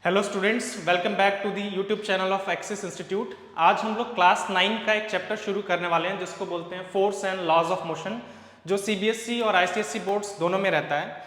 Hello students, welcome back to the YouTube channel of Axis Institute. आज हम लोग class 9 का एक चैप्टर शुरू करने वाले हैं जिसको बोलते हैं force and laws of motion, जो सीबीएसई और आईसीएसई बोर्ड्स दोनों में रहता है।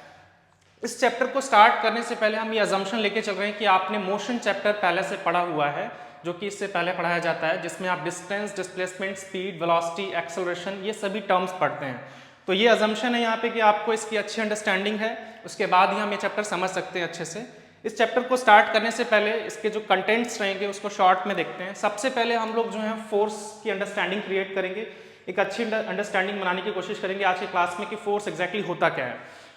इस चैप्टर को स्टार्ट करने से पहले हम ये अजम्पशन लेके चल रहे हैं कि आपने मोशन चैप्टर पहले से पढ़ा हुआ है, जो कि इससे पहले पढ़ाया जाता है, जिसमें आप distance, displacement, speed, velocity, acceleration ये सभी टर्म्स पढ़ते हैं। तो ये अजम्पशन है यहाँ पे कि आपको इसकी अच्छी अंडरस्टैंडिंग है, उसके बाद ही हम ये चैप्टर समझ सकते हैं अच्छे से। इस चैप्टर को स्टार्ट करने से पहले इसके जो कंटेंट्स रहेंगे उसको शॉर्ट में देखते हैं। सबसे पहले हम लोग जो है फोर्स की अंडरस्टैंडिंग क्रिएट करेंगे, एक अच्छी अंडरस्टैंडिंग बनाने की कोशिश करेंगे आज के क्लास में कि फोर्स एग्जैक्टली होता क्या है।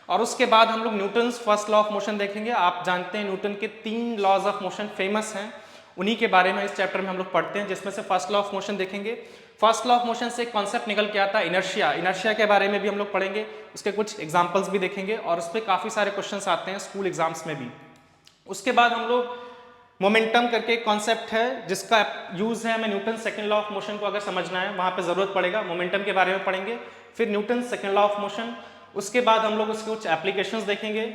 और उसके बाद हम लोग Newton's first law of motion देखेंगे। आप जानते हैं न्यूटन के 3 लॉज ऑफ मोशन फेमस हैं, उन्हीं के बारे में इस चैप्टर में हम लोग पढ़ते हैं, जिसमें से फर्स्ट लॉ ऑफ मोशन देखेंगे। फर्स्ट लॉ ऑफ मोशन से एक कॉन्सेप्ट निकल के आता है इनर्शिया। इनर्शिया के बारे में भी हम लोग पढ़ेंगे, उसके कुछ एग्जांपल्स भी देखेंगे और उस पर काफ़ी सारे क्वेश्चंस आते हैं स्कूल एग्जाम्स में भी। उसके बाद हम लोग मोमेंटम करके एक कॉन्सेप्ट है जिसका यूज है, हमें Newton second law of motion को अगर समझना है वहाँ पे ज़रूरत पड़ेगा, मोमेंटम के बारे में पढ़ेंगे। फिर Newton second law of motion, उसके बाद हम लोग उसके कुछ एप्लीकेशंस देखेंगे।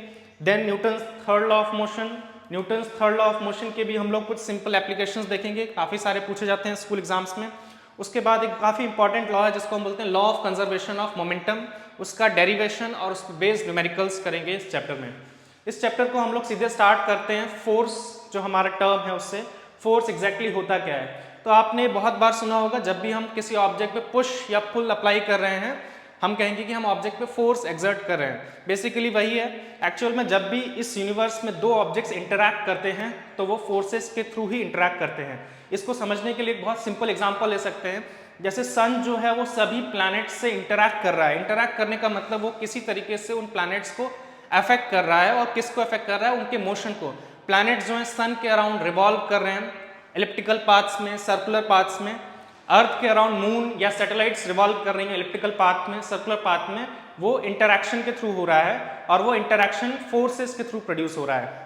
Then Newton third law of motion, Newton third law of motion के भी हम लोग कुछ सिंपल एप्लीकेशंस देखेंगे, काफ़ी सारे पूछे जाते हैं स्कूल एग्जाम्स में। उसके बाद एक काफ़ी इंपॉर्टेंट लॉ है जिसको हम बोलते हैं law of conservation of momentum, उसका डेरिवेशन और उस पर बेस्ड न्यूमेरिकल्स करेंगे इस चैप्टर में। इस चैप्टर को हम लोग सीधे स्टार्ट करते हैं फोर्स, जो हमारा टर्म है उससे। फोर्स एग्जैक्टली होता क्या है? तो आपने बहुत बार सुना होगा, जब भी हम किसी ऑब्जेक्ट पे पुश या पुल अप्लाई कर रहे हैं हम कहेंगे कि हम ऑब्जेक्ट पे फोर्स एक्सर्ट कर रहे हैं। बेसिकली वही है। एक्चुअल में जब भी इस यूनिवर्स में दो ऑब्जेक्ट्स इंटरैक्ट करते हैं तो वो फोर्सेस के थ्रू ही इंटरैक्ट करते हैं। इसको समझने के लिए एक बहुत सिंपल एग्जांपल ले सकते हैं। जैसे सन जो है वो सभी प्लैनेट्स से इंटरैक्ट कर रहा है। इंटरैक्ट करने का मतलब वो किसी तरीके से उन प्लैनेट्स को अफेक्ट कर रहा है। और किसको अफेक्ट कर रहा है? उनके मोशन को। प्लैनेट्स जो है सन के अराउंड रिवॉल्व कर रहे हैं एलिप्टिकल पाथ्स में, सर्कुलर पाथ्स में। अर्थ के अराउंड मून या सैटेलाइट्स रिवॉल्व कर रही हैं एलिप्टिकल पाथ में, सर्कुलर पाथ में। वो इंटरैक्शन के थ्रू हो रहा है और वो इंटरैक्शन फोर्सेस के थ्रू प्रोड्यूस हो रहा है।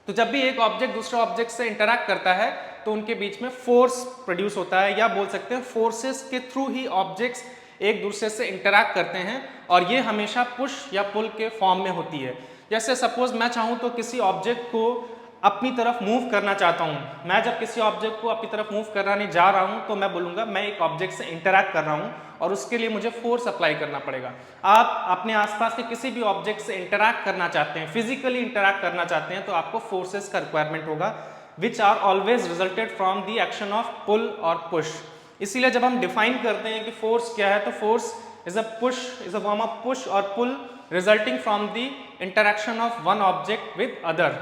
तो जब भी एक ऑब्जेक्ट दूसरे ऑब्जेक्ट से इंटरैक्ट करता है तो उनके बीच में फोर्स प्रोड्यूस होता है, या बोल सकते हैं फोर्सेस के थ्रू ही ऑब्जेक्ट्स एक दूसरे से इंटरैक्ट करते हैं, और ये हमेशा पुश या पुल के फॉर्म में होती है। जैसे सपोज मैं चाहूँ तो किसी ऑब्जेक्ट को अपनी तरफ मूव करना चाहता हूँ। मैं जब किसी ऑब्जेक्ट को अपनी तरफ मूव कराने जा रहा हूँ तो मैं बोलूँगा मैं एक ऑब्जेक्ट से इंटरैक्ट कर रहा हूँ, और उसके लिए मुझे फोर्स अप्लाई करना पड़ेगा। आप अपने आसपास के किसी भी ऑब्जेक्ट से इंटरैक्ट करना चाहते हैं, फिजिकली इंटरैक्ट करना चाहते हैं, तो आपको फोर्सेस का रिक्वायरमेंट होगा, which are always resulted from the action of pull और पुश। इसीलिए जब हम डिफाइन करते हैं कि फोर्स क्या है, तो force is a push, is a form of push और pull resulting from the interaction of one object with other.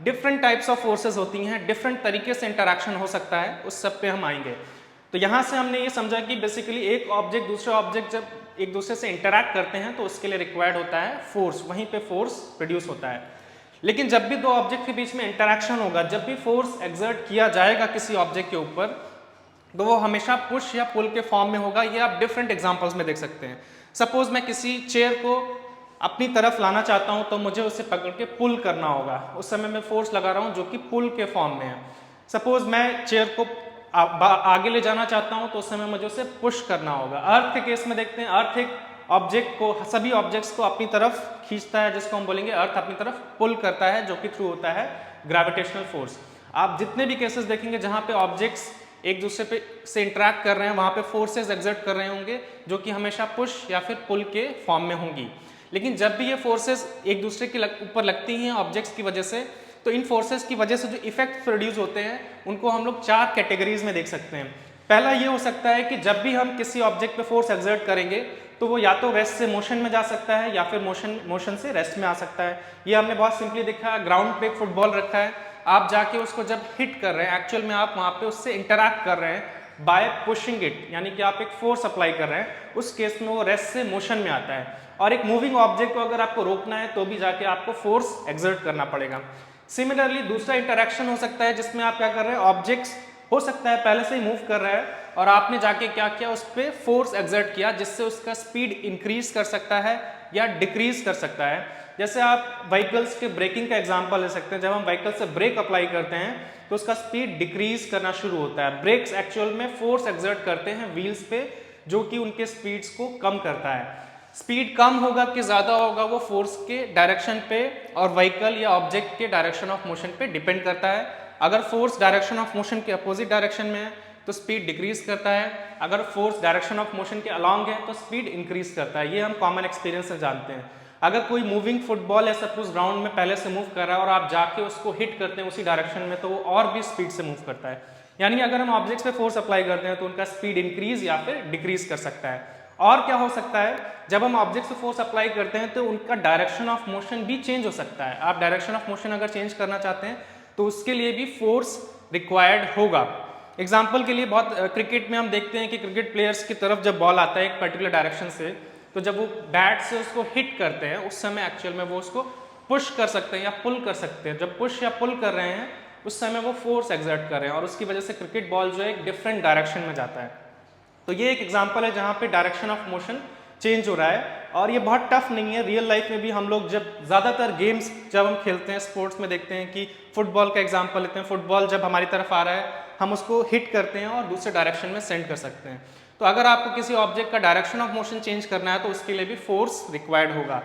Different types of forces होती हैं, डिफरेंट तरीके से इंटरैक्शन हो सकता है, उस सब पे हम आएंगे। तो यहाँ से हमने ये समझा कि बेसिकली एक ऑब्जेक्ट दूसरे ऑब्जेक्ट जब एक दूसरे से इंटरैक्ट करते हैं तो उसके लिए रिक्वायर्ड होता है फोर्स, वहीं पे फोर्स प्रोड्यूस होता है। लेकिन जब भी दो ऑब्जेक्ट के बीच में इंटरैक्शन होगा, जब भी फोर्स एक्सर्ट किया जाएगा किसी ऑब्जेक्ट के ऊपर, तो वो हमेशा पुश या पुल के फॉर्म में होगा। ये आप डिफरेंट एग्जांपल्स में देख सकते हैं। सपोज मैं किसी चेयर को अपनी तरफ लाना चाहता हूं तो मुझे उसे पकड़ के पुल करना होगा, उस समय मैं फोर्स लगा रहा हूं जो कि पुल के फॉर्म में है। सपोज मैं चेयर को आगे ले जाना चाहता हूं तो उस समय मुझे उसे पुश करना होगा। अर्थ के केस में देखते हैं, अर्थ एक ऑब्जेक्ट को, सभी ऑब्जेक्ट्स को अपनी तरफ खींचता है, जिसको हम बोलेंगे अर्थ अपनी तरफ पुल करता है, जो कि थ्रू होता है ग्रेविटेशनल फोर्स। आप जितने भी केसेस देखेंगे जहां पे ऑब्जेक्ट्स एक दूसरे पे से इंटरैक्ट कर रहे हैं वहां पे फोर्सेस एक्सर्ट कर रहे होंगे, जो कि हमेशा पुश या फिर पुल के फॉर्म में होंगी। लेकिन जब भी ये फोर्सेस एक दूसरे के ऊपर लगती हैं ऑब्जेक्ट्स की वजह से, तो इन फोर्सेस की वजह से जो इफेक्ट प्रोड्यूस होते हैं उनको हम लोग 4 कैटेगरीज में देख सकते हैं। पहला ये हो सकता है कि जब भी हम किसी ऑब्जेक्ट पे फोर्स एक्सर्ट करेंगे तो वो या तो रेस्ट से मोशन में जा सकता है या फिर मोशन से रेस्ट में आ सकता है। ये हमने बहुत सिंपली देखा, ग्राउंड पे एक फुटबॉल रखा है, आप जाके उसको जब हिट कर रहे हैं, एक्चुअल में आप वहाँ पे उससे इंटरैक्ट कर रहे हैं बाय पुशिंग इट, यानी कि आप एक फोर्स अप्लाई कर रहे हैं, उस केस में वो रेस्ट से मोशन में आता है। और एक मूविंग ऑब्जेक्ट को अगर आपको रोकना है तो भी जाके आपको फोर्स एक्सर्ट करना पड़ेगा। सिमिलरली दूसरा इंटरैक्शन हो सकता है जिसमें आप क्या कर रहे हैं, ऑब्जेक्ट्स हो सकता है पहले से ही मूव कर रहा है और आपने जाके क्या किया, उस पर फोर्स एक्सर्ट किया, जिससे उसका स्पीड इंक्रीज कर सकता है या डिक्रीज कर सकता है। जैसे आप व्हीकल्स के ब्रेकिंग का एग्जांपल ले सकते हैं। जब हम व्हीकल से ब्रेक अप्लाई करते हैं तो उसका स्पीड डिक्रीज करना शुरू होता है। ब्रेक्स एक्चुअल में फोर्स एक्सर्ट करते हैं व्हील्स पे, जो कि उनके स्पीड्स को कम करता है। स्पीड कम होगा कि ज़्यादा होगा वो फोर्स के डायरेक्शन पे और व्हीकल या ऑब्जेक्ट के डायरेक्शन ऑफ मोशन पे डिपेंड करता है। अगर फोर्स डायरेक्शन ऑफ मोशन के अपोजिट डायरेक्शन में है तो स्पीड डिक्रीज करता है, अगर फोर्स डायरेक्शन ऑफ मोशन के अलॉन्ग है तो स्पीड इंक्रीज करता है। ये हम कॉमन एक्सपीरियंस से जानते हैं। अगर कोई मूविंग फुटबॉल है सपोज ग्राउंड में पहले से मूव कर रहा है और आप जाके उसको हिट करते हैं उसी डायरेक्शन में तो वो और भी स्पीड से मूव करता है। यानी अगर हम ऑब्जेक्ट्स पे फोर्स अप्लाई करते हैं तो उनका स्पीड इंक्रीज या फिर डिक्रीज कर सकता है। और क्या हो सकता है, जब हम ऑब्जेक्ट्स पे फोर्स अप्लाई करते हैं तो उनका डायरेक्शन ऑफ मोशन भी चेंज हो सकता है। आप डायरेक्शन ऑफ मोशन अगर चेंज करना चाहते हैं तो उसके लिए भी फोर्स रिक्वायर्ड होगा। एग्जाम्पल के लिए बहुत क्रिकेट में हम देखते हैं कि क्रिकेट प्लेयर्स की तरफ जब बॉल आता है एक पर्टिकुलर डायरेक्शन से तो जब वो बैट से उसको हिट करते हैं उस समय एक्चुअल में वो उसको पुश कर सकते हैं या पुल कर सकते हैं। जब पुश या पुल कर रहे हैं उस समय वो फोर्स एक्सर्ट कर रहे हैं और उसकी वजह से क्रिकेट बॉल जो है एक डिफरेंट डायरेक्शन में जाता है। तो ये एक एग्जांपल है जहाँ पे डायरेक्शन ऑफ मोशन चेंज हो रहा है और ये बहुत टफ नहीं है। रियल लाइफ में भी हम लोग जब ज़्यादातर गेम्स जब हम खेलते हैं स्पोर्ट्स में देखते हैं कि फुटबॉल का एग्जांपल लेते हैं, फुटबॉल जब हमारी तरफ आ रहा है हम उसको हिट करते हैं और दूसरे डायरेक्शन में सेंड कर सकते हैं। तो अगर आपको किसी ऑब्जेक्ट का डायरेक्शन ऑफ मोशन चेंज करना है तो उसके लिए भी फोर्स रिक्वायर्ड होगा।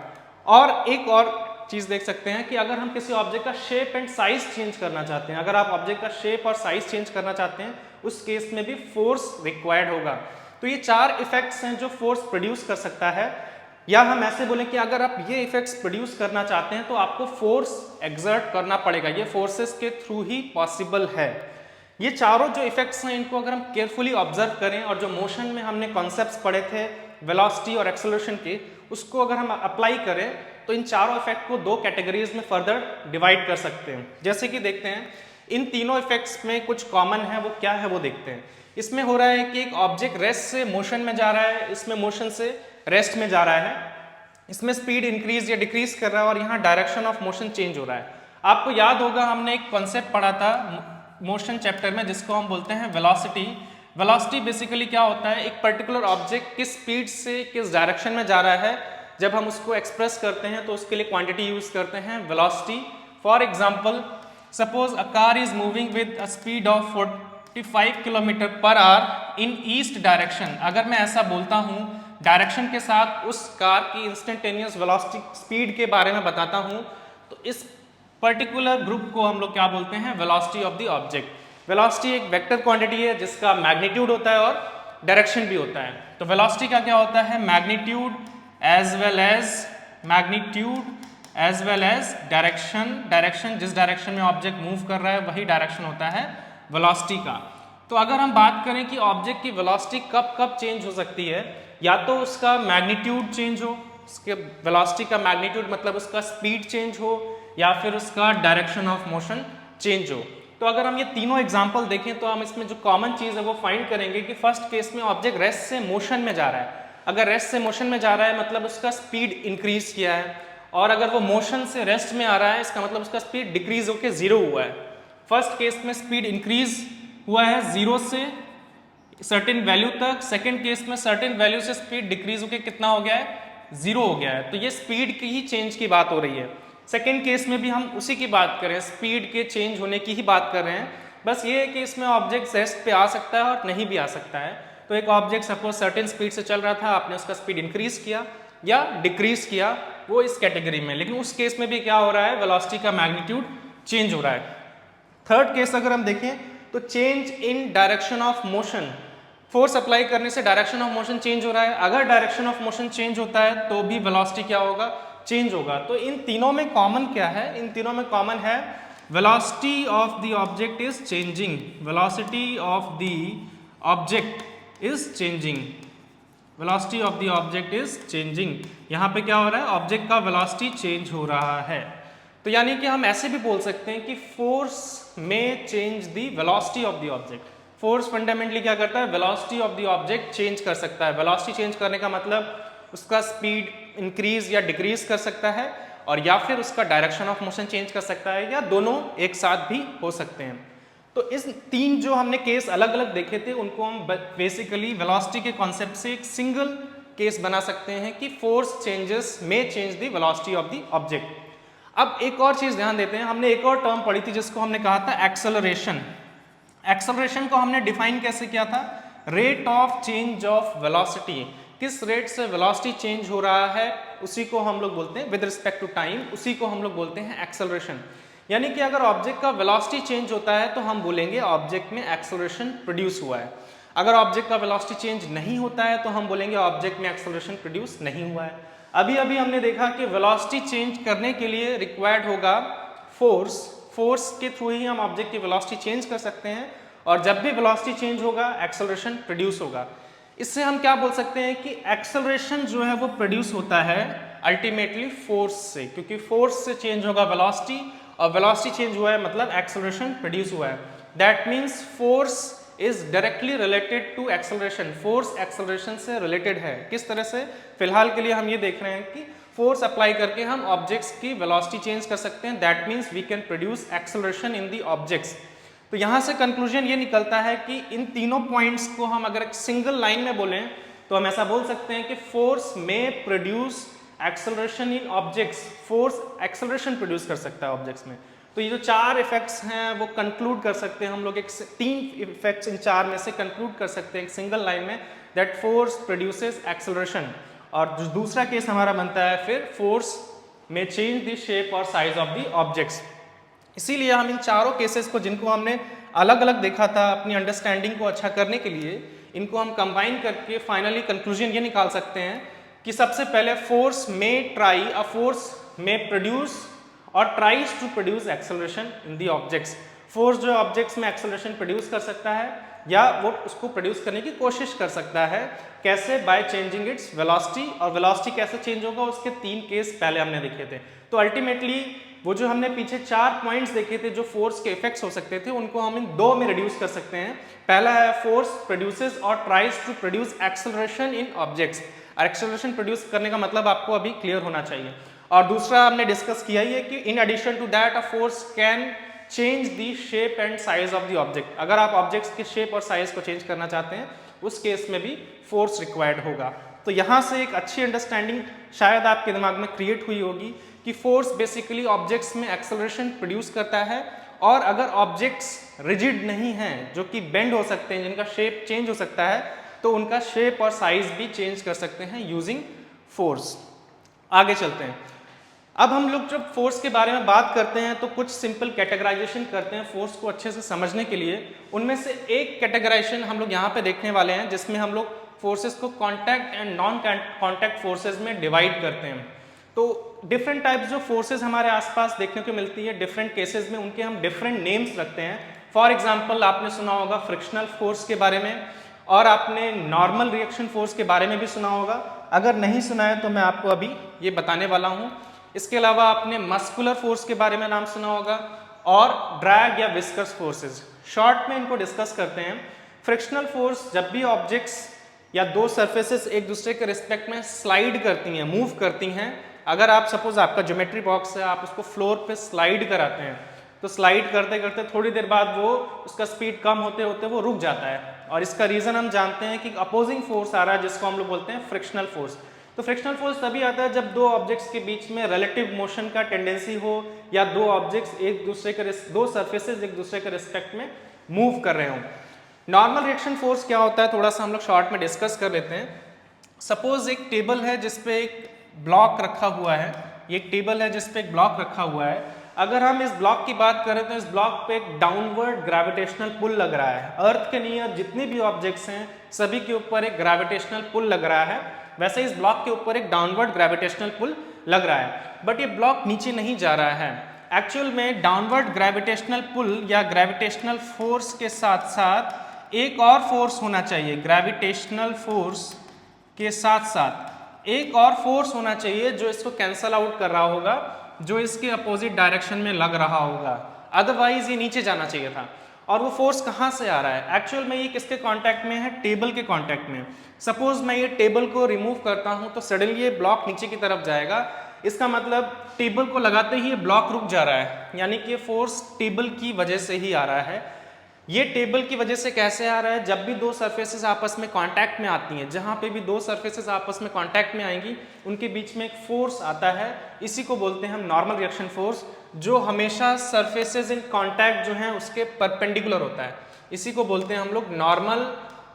और एक और चीज़ देख सकते हैं कि अगर हम किसी ऑब्जेक्ट का शेप एंड साइज चेंज करना चाहते हैं, अगर आप ऑब्जेक्ट का शेप और साइज चेंज करना चाहते हैं उस केस में भी फोर्स रिक्वायर्ड होगा। तो ये 4 इफेक्ट्स हैं जो फोर्स प्रोड्यूस कर सकता है। या हम ऐसे बोलें कि अगर आप ये इफेक्ट्स प्रोड्यूस करना चाहते हैं तो आपको फोर्स एक्सर्ट करना पड़ेगा। ये फोर्सेस के थ्रू ही पॉसिबल है। ये चारों जो इफेक्ट्स हैं इनको अगर हम केयरफुली ऑब्जर्व करें और जो मोशन में हमने कॉन्सेप्ट्स पढ़े थे वेलोसिटी और एक्सेलरेशन के, उसको अगर हम अप्लाई करें तो इन चारों इफेक्ट को 2 कैटेगरीज में फर्दर डिवाइड कर सकते हैं। जैसे कि देखते हैं इन तीनों इफेक्ट्स में कुछ कॉमन है, वो क्या है वो देखते हैं। इसमें हो रहा है कि एक ऑब्जेक्ट रेस्ट से मोशन में जा रहा है, इसमें मोशन से रेस्ट में जा रहा है, इसमें स्पीड इंक्रीज या डिक्रीज कर रहा है और यहाँ डायरेक्शन ऑफ मोशन चेंज हो रहा है। आपको याद होगा हमने एक कॉन्सेप्ट पढ़ा था मोशन चैप्टर में जिसको हम बोलते हैं वेलोसिटी। वेलोसिटी बेसिकली क्या होता है, एक पर्टिकुलर ऑब्जेक्ट किस स्पीड से किस डायरेक्शन में जा रहा है, जब हम उसको एक्सप्रेस करते हैं तो उसके लिए क्वांटिटी यूज करते हैं velocity. For example suppose a car is moving with a speed of 45 kilometre per hour in east direction. अगर मैं ऐसा बोलता हूँ डायरेक्शन के साथ उस कार की इंस्टेंटेनियस वेलोसिटी स्पीड के बारे में बताता हूँ तो इस पर्टिकुलर ग्रुप को हम लोग क्या बोलते हैं, velocity of the object. Velocity एक वेक्टर क्वांटिटी है जिसका मैग्नीट्यूड होता है और डायरेक्शन भी होता है। तो वेलोसिटी का क्या होता है, magnitude as well as direction. Direction जिस डायरेक्शन में ऑब्जेक्ट मूव कर रहा है वही डायरेक्शन होता है वेलोसिटी का। तो अगर हम बात करें कि ऑब्जेक्ट की वेलोसिटी कब कब चेंज हो सकती है, या तो उसका मैग्नीट्यूड चेंज हो, उसके वेलोसिटी का मैग्नीट्यूड मतलब उसका स्पीड चेंज हो, या फिर उसका डायरेक्शन ऑफ मोशन चेंज हो। तो अगर हम ये तीनों एग्जांपल देखें तो हम इसमें जो कॉमन चीज़ है वो फाइंड करेंगे कि फर्स्ट केस में ऑब्जेक्ट रेस्ट से मोशन में जा रहा है। अगर रेस्ट से मोशन में जा रहा है मतलब उसका स्पीड इंक्रीज किया है, और अगर वो मोशन से रेस्ट में आ रहा है इसका मतलब उसका स्पीड डिक्रीज होकर 0 हुआ है। फर्स्ट केस में स्पीड इंक्रीज हुआ है 0 से सर्टेन वैल्यू तक, सेकेंड केस में सर्टेन वैल्यू से स्पीड डिक्रीज होकर कितना हो गया है, 0 हो गया है। तो ये स्पीड की ही चेंज की बात हो रही है। सेकेंड केस में भी हम उसी की बात करें, स्पीड के चेंज होने की ही बात कर रहे हैं। बस ये है कि इसमें ऑब्जेक्ट रेस्ट पे आ सकता है और नहीं भी आ सकता है। तो एक ऑब्जेक्ट सपोज सर्टेन स्पीड से चल रहा था, आपने उसका स्पीड इंक्रीज किया या डिक्रीज किया, वो इस कैटेगरी में। लेकिन उस केस में भी क्या हो रहा है, वेलोसिटी का मैग्नीट्यूड चेंज हो रहा है। थर्ड केस अगर हम देखें तो change in direction of motion. Force apply करने से डायरेक्शन ऑफ मोशन चेंज हो रहा है। अगर डायरेक्शन ऑफ मोशन चेंज होता है तो भी वेलोसिटी क्या होगा, चेंज होगा। तो इन तीनों में कॉमन क्या है, इन तीनों में कॉमन है velocity of the object is changing. Velocity of the object is changing. Velocity of the object is changing. यहाँ पे क्या हो रहा है, ऑब्जेक्ट का वेलोसिटी चेंज हो रहा है। तो यानी कि हम ऐसे भी बोल सकते हैं कि फोर्स में change the velocity of the object. Force fundamentally क्या करता है, velocity of the object change कर सकता है। वेलोसिटी चेंज करने का मतलब उसका स्पीड इंक्रीज या डिक्रीज कर सकता है, और या फिर उसका डायरेक्शन ऑफ मोशन चेंज कर सकता है, या दोनों एक साथ भी हो सकते हैं। तो इस 3 जो हमने केस अलग अलग देखे थे उनको हम बेसिकली वेलोसिटी के कॉन्सेप्ट से एक सिंगल केस बना सकते हैं कि फोर्स चेंजेस में change the velocity of the object. अब एक और चीज ध्यान देते हैं, हमने एक और टर्म पढ़ी थी जिसको हमने कहा था एक्सेलरेशन। एक्सेलरेशन को हमने डिफाइन कैसे किया था, rate of change of velocity. किस रेट से वेलोसिटी चेंज हो रहा है उसी को हम लोग बोलते हैं विद रिस्पेक्ट टू टाइम, उसी को हम लोग बोलते हैं एक्सेलरेशन। यानी कि अगर ऑब्जेक्ट का वेलोसिटी चेंज होता है तो हम बोलेंगे ऑब्जेक्ट में एक्सेलरेशन प्रोड्यूस हुआ है। अगर ऑब्जेक्ट का वेलोसिटी चेंज नहीं होता है तो हम बोलेंगे ऑब्जेक्ट में एक्सेलरेशन प्रोड्यूस नहीं हुआ है। अभी अभी हमने देखा कि वेलोसिटी चेंज करने के लिए रिक्वायर्ड होगा फोर्स, फोर्स के थ्रू ही हम ऑब्जेक्ट की वेलोसिटी चेंज कर सकते हैं, और जब भी वेलोसिटी चेंज होगा एक्सेलरेशन प्रोड्यूस होगा। इससे हम क्या बोल सकते हैं कि एक्सेलरेशन जो है वो प्रोड्यूस होता है अल्टीमेटली फोर्स से, क्योंकि फोर्स से चेंज होगा वेलोसिटी, और वेलोसिटी चेंज हुआ है मतलब एक्सेलरेशन प्रोड्यूस हुआ है। That means force is directly related to acceleration, force acceleration से रिलेटेड है। किस तरह से? फिलहाल के लिए हम ये देख रहे हैं कि फोर्स अप्लाई करके हम ऑब्जेक्ट्स की वेलोसिटी चेंज कर सकते हैं, that means we can produce acceleration in the objects. तो यहाँ से कंक्लूजन ये निकलता है कि इन तीनों पॉइंट्स को हम अगर एक सिंगल लाइन में बोलें तो हम ऐसा बोल सकते हैं कि फोर्स में produce acceleration in objects, force acceleration produce कर सकता है ऑब्जेक्ट्स में। तो ये जो चार इफेक्ट्स हैं वो कंक्लूड कर सकते हैं हम लोग, एक तीन इफेक्ट्स इन चार में से कंक्लूड कर सकते हैं एक सिंगल लाइन में, दैट फोर्स प्रोड्यूसेस एक्सेलरेशन। और जो दूसरा केस हमारा बनता है फिर फोर्स में चेंज द शेप और साइज ऑफ द ऑब्जेक्ट्स। इसीलिए हम इन चारों केसेस को, जिनको हमने अलग अलग देखा था अपनी अंडरस्टैंडिंग को अच्छा करने के लिए, इनको हम कंबाइन करके फाइनली कंक्लूजन ये निकाल सकते हैं कि सबसे पहले फोर्स में ट्राई, अ फोर्स में प्रोड्यूस और tries to produce acceleration in the objects. Force जो ऑब्जेक्ट्स में एक्सेलरेशन प्रोड्यूस कर सकता है या वो उसको प्रोड्यूस करने की कोशिश कर सकता है, कैसे? By changing its velocity. और वेलोसिटी कैसे चेंज होगा उसके तीन केस पहले हमने देखे थे। तो अल्टीमेटली वो जो हमने पीछे चार पॉइंट्स देखे थे जो फोर्स के इफेक्ट्स हो सकते थे, उनको हम इन दो में रिड्यूस कर सकते हैं। पहला है फोर्स प्रोड्यूसेस और tries to produce acceleration in objects. Acceleration produce करने का मतलब आपको अभी क्लियर होना चाहिए। और दूसरा हमने डिस्कस किया ही है कि in addition to that a force can change the shape and size of the object. अगर आप ऑब्जेक्ट्स के शेप और साइज को चेंज करना चाहते हैं उस केस में भी फोर्स रिक्वायर्ड होगा। तो यहाँ से एक अच्छी अंडरस्टैंडिंग शायद आपके दिमाग में क्रिएट हुई होगी कि फोर्स बेसिकली ऑब्जेक्ट्स में एक्सेलरेशन प्रोड्यूस करता है, और अगर ऑब्जेक्ट्स रिजिड नहीं हैं, जो कि बेंड हो सकते हैं, जिनका शेप चेंज हो सकता है, तो उनका शेप और साइज भी चेंज कर सकते हैं यूजिंग फोर्स। आगे चलते हैं। अब हम लोग जब फोर्स के बारे में बात करते हैं तो कुछ सिंपल कैटेगराइजेशन करते हैं फोर्स को अच्छे से समझने के लिए। उनमें से एक कैटेगराइजेशन हम लोग यहाँ पे देखने वाले हैं जिसमें हम लोग फोर्सेस को contact and non contact forces में डिवाइड करते हैं। तो डिफरेंट टाइप्स जो फोर्सेस हमारे आसपास देखने को मिलती है डिफरेंट केसेस में, उनके हम डिफरेंट नेम्स रखते हैं। फॉर एग्जाम्पल आपने सुना होगा फ्रिक्शनल फोर्स के बारे में, और आपने नॉर्मल रिएक्शन फोर्स के बारे में भी सुना होगा। अगर नहीं सुना है तो मैं आपको अभी ये बताने वाला हूँ। इसके अलावा आपने मस्कुलर फोर्स के बारे में नाम सुना होगा, और ड्रैग या विस्कस फोर्सेस। शॉर्ट में इनको डिस्कस करते हैं। फ्रिक्शनल फोर्स जब भी ऑब्जेक्ट्स या दो सरफेसेस एक दूसरे के रिस्पेक्ट में स्लाइड करती हैं, मूव करती हैं। अगर आप सपोज आपका ज्योमेट्री बॉक्स है, आप उसको फ्लोर पे स्लाइड कराते हैं, तो स्लाइड करते करते थोड़ी देर बाद वो उसका स्पीड कम होते होते वो रुक जाता है, और इसका रीजन हम जानते हैं कि अपोजिंग फोर्स आ रहा है जिसको हम लोग बोलते हैं फ्रिक्शनल फोर्स। तो फ्रिक्शनल फोर्स तभी आता है जब दो ऑब्जेक्ट्स के बीच में रिलेटिव मोशन का टेंडेंसी हो, या दो ऑब्जेक्ट्स एक दूसरे के दो सरफेसेस एक दूसरे के रिस्पेक्ट में मूव कर रहे हों। नॉर्मल रिएक्शन फोर्स क्या होता है थोड़ा सा हम लोग शॉर्ट में डिस्कस कर लेते हैं। सपोज एक टेबल है जिसपे एक ब्लॉक रखा हुआ है, ये एक टेबल है जिसपे एक ब्लॉक रखा हुआ है। अगर हम इस ब्लॉक की बात करें तो इस ब्लॉक पे एक डाउनवर्ड ग्रेविटेशनल पुल लग रहा है। अर्थ के नियर जितने भी ऑब्जेक्ट्स हैं सभी के ऊपर एक ग्रेविटेशनल पुल लग रहा है, वैसे इस ब्लॉक के ऊपर एक डाउनवर्ड ग्रेविटेशनल पुल लग रहा है, बट ये ब्लॉक नीचे नहीं जा रहा है। एक्चुअल में डाउनवर्ड ग्रेविटेशनल पुल या ग्रेविटेशनल फोर्स के साथ साथ एक और फोर्स होना चाहिए। ग्रेविटेशनल फोर्स के साथ साथ एक और फोर्स होना चाहिए जो इसको कैंसल आउट कर रहा होगा, जो इसके अपोजिट डायरेक्शन में लग रहा होगा, अदरवाइज ये नीचे जाना चाहिए था। और वो फोर्स कहाँ से आ रहा है? एक्चुअल में ये किसके कांटेक्ट में है? टेबल के कांटेक्ट में। सपोज मैं ये टेबल को रिमूव करता हूँ तो सडनली ये ब्लॉक नीचे की तरफ जाएगा। इसका मतलब टेबल को लगाते ही ये ब्लॉक रुक जा रहा है, यानी कि ये फोर्स टेबल की वजह से ही आ रहा है। ये टेबल की वजह से कैसे आ रहा है? जब भी दो सरफेसेस आपस में कांटेक्ट में आती हैं, जहाँ पे भी दो सरफेसेस आपस में कांटेक्ट में आएंगी उनके बीच में एक फोर्स आता है, इसी को बोलते हैं हम नॉर्मल रिएक्शन फोर्स, जो हमेशा सरफेसेस इन कांटेक्ट जो हैं उसके परपेंडिकुलर होता है। इसी को बोलते हैं हम लोग नॉर्मल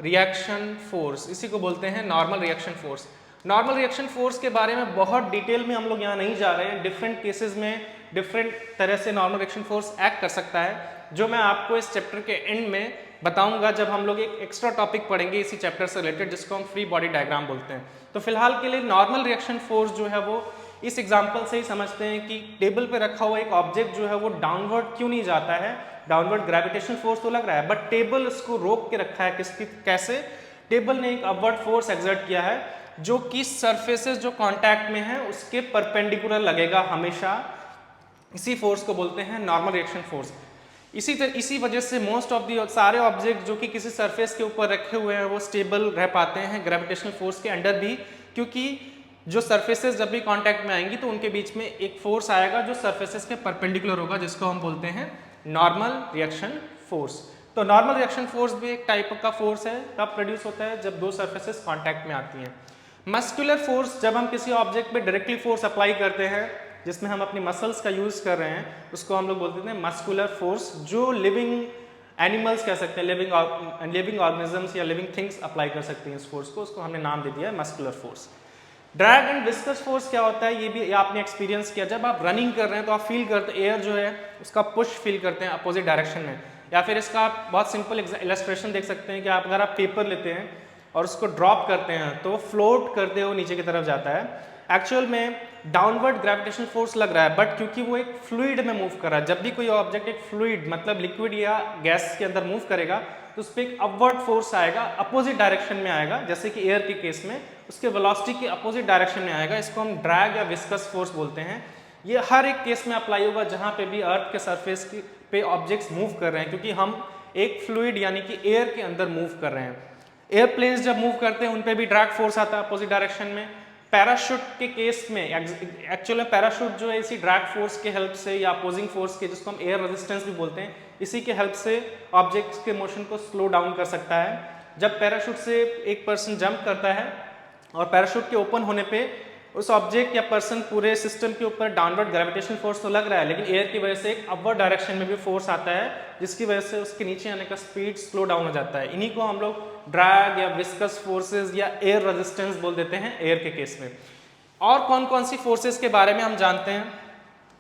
रिएक्शन फोर्स, इसी को बोलते हैं normal reaction force. Normal reaction force के बारे में बहुत डिटेल में हम लोग यहाँ नहीं जा रहे हैं। डिफरेंट केसेस में डिफरेंट तरह से नॉर्मल रिएक्शन फोर्स एक्ट कर सकता है, जो मैं आपको इस चैप्टर के एंड में बताऊंगा जब हम लोग एक एक्स्ट्रा टॉपिक पढ़ेंगे इसी चैप्टर से रिलेटेड, जिसको हम फ्री बॉडी डायग्राम बोलते हैं। तो फिलहाल के लिए नॉर्मल रिएक्शन फोर्स जो है वो इस एग्जाम्पल से ही समझते हैं कि टेबल पे रखा हुआ एक ऑब्जेक्ट जो है वो डाउनवर्ड क्यों नहीं जाता है। डाउनवर्ड ग्रेविटेशनल फोर्स तो लग रहा है, बट टेबल इसको रोक के रखा है। किसकी, कैसे? टेबल ने एक अपवर्ड फोर्स एक्सर्ट किया है जो कि सरफेसेस जो कांटेक्ट में है उसके परपेंडिकुलर लगेगा हमेशा। इसी फोर्स को बोलते हैं नॉर्मल रिएक्शन फोर्स। इसी वजह से मोस्ट ऑफ दी सारे ऑब्जेक्ट जो कि किसी सरफेस के ऊपर रखे हुए हैं वो स्टेबल रह पाते हैं ग्रेविटेशनल फोर्स के अंडर भी, क्योंकि जो सरफेसेस जब भी कांटेक्ट में आएंगी तो उनके बीच में एक फोर्स आएगा जो सरफेसेस के परपेंडिकुलर होगा, जिसको हम बोलते हैं नॉर्मल रिएक्शन फोर्स। तो नॉर्मल रिएक्शन फोर्स भी एक टाइप का फोर्स है। कब प्रोड्यूस होता है? जब दो सरफेसेस कांटेक्ट में आती हैं। मस्कुलर फोर्स, जब हम किसी ऑब्जेक्ट पे डायरेक्टली फोर्स अप्लाई करते हैं जिसमें हम अपनी मसल्स का यूज कर रहे हैं, उसको हम लोग बोलते हैं मस्कुलर फोर्स। जो लिविंग एनिमल्स कह सकते हैं, लिविंग ऑर्गेनिजम्स या लिविंग थिंग्स अप्लाई कर सकती हैं इस फोर्स को, उसको हमने नाम दे दिया है muscular force. Drag and viscous force क्या होता है, ये भी आपने एक्सपीरियंस किया। जब आप रनिंग कर रहे हैं तो आप फील करते हैं एयर जो है उसका पुश फील करते हैं अपोजिट डायरेक्शन में। या फिर इसका आप बहुत सिंपल इलस्ट्रेशन देख सकते हैं कि आप अगर आप पेपर लेते हैं और उसको ड्रॉप करते हैं तो फ्लोट करते हुए नीचे की तरफ जाता है। एक्चुअल में डाउनवर्ड ग्रेविटेशनल फोर्स लग रहा है, बट क्योंकि वो एक फ्लूइड में मूव कर रहा है, जब भी कोई ऑब्जेक्ट एक फ्लूइड मतलब लिक्विड या गैस के अंदर मूव करेगा तो उस पर एक अपवर्ड फोर्स आएगा, अपोजिट डायरेक्शन में आएगा। जैसे कि एयर के केस में उसके वेलोसिटी के अपोजिट डायरेक्शन में आएगा, इसको हम ड्रैग या विस्कस फोर्स बोलते हैं। ये हर एक केस में अप्लाई होगा जहां पे भी अर्थ के सरफेस पे ऑब्जेक्ट्स मूव कर रहे हैं, क्योंकि हम एक फ्लूइड यानी कि एयर के अंदर मूव कर रहे हैं। एयरप्लेन्स जब मूव करते हैं उन पे भी ड्रैग फोर्स आता है अपोजिट डायरेक्शन में। पैराशूट के केस में एक्चुअली पैराशूट जो है इसी ड्रैग फोर्स के हेल्प से या अपोजिंग फोर्स के, जिसको हम एयर रेजिस्टेंस भी बोलते हैं, इसी के हेल्प से ऑब्जेक्ट्स के मोशन को स्लो डाउन कर सकता है। जब पैराशूट से एक पर्सन जंप करता है और पैराशूट के ओपन होने पे उस ऑब्जेक्ट या पर्सन पूरे सिस्टम के ऊपर डाउनवर्ड ग्रेविटेशनल फोर्स तो लग रहा है, लेकिन एयर की वजह से एक अपवर्ड डायरेक्शन में भी फोर्स आता है, जिसकी वजह से उसके नीचे आने का स्पीड स्लो डाउन हो जाता है। इन्हीं को हम लोग ड्रैग या विस्कस फोर्सेस या एयर रेजिस्टेंस बोल देते हैं एयर के केस में। और कौन कौन सी फोर्सेस के बारे में हम जानते हैं?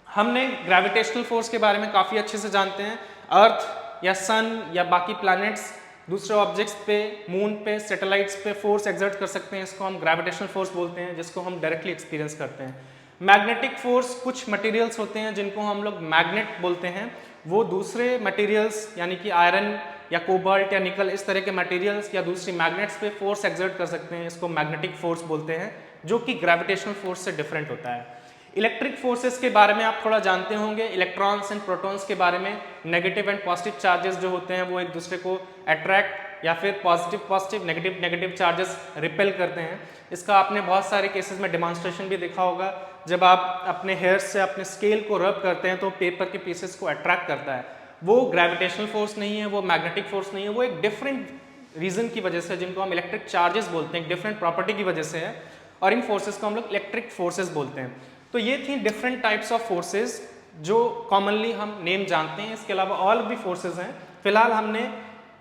हमने ग्रेविटेशनल फोर्स के बारे में काफ़ी अच्छे से जानते हैं। अर्थ या सन या बाकी प्लैनेट्स दूसरे ऑब्जेक्ट्स पे, मून पे, सैटेलाइट्स पे फोर्स एक्सर्ट कर सकते हैं, इसको हम ग्रेविटेशनल फोर्स बोलते हैं, जिसको हम डायरेक्टली एक्सपीरियंस करते हैं। मैग्नेटिक फोर्स, कुछ मटेरियल्स होते हैं जिनको हम लोग मैग्नेट बोलते हैं, वो दूसरे मटेरियल्स यानी कि आयरन या कोबाल्ट या निकल, इस तरह के मटेरियल्स या दूसरी मैग्नेट्स पे फोर्स एक्सर्ट कर सकते हैं, इसको मैग्नेटिक फोर्स बोलते हैं, जो कि ग्रेविटेशनल फोर्स से डिफरेंट होता है। इलेक्ट्रिक फोर्सेस के बारे में आप थोड़ा जानते होंगे। इलेक्ट्रॉन्स एंड प्रोटॉन्स के बारे में, नेगेटिव एंड पॉजिटिव चार्जेस जो होते हैं वो एक दूसरे को अट्रैक्ट या फिर पॉजिटिव नेगेटिव चार्जेस रिपेल करते हैं। इसका आपने बहुत सारे केसेस में डिमॉन्स्ट्रेशन भी देखा होगा। जब आप अपने हेयर से अपने स्केल को रब करते हैं तो पेपर के पीसेस को अट्रैक्ट करता है। वो ग्रेविटेशनल फोर्स नहीं है, वो मैग्नेटिक फोर्स नहीं है, वो एक डिफरेंट रीजन की वजह से, जिनको हम इलेक्ट्रिक चार्जेस बोलते हैं, डिफरेंट प्रॉपर्टी की वजह से है, और इन फोर्सेस को हम लोग इलेक्ट्रिक फोर्सेस बोलते हैं। तो ये थी डिफरेंट टाइप्स ऑफ फोर्सेस जो कॉमनली हम नेम जानते हैं। इसके अलावा और भी फोर्सेस हैं। फिलहाल हमने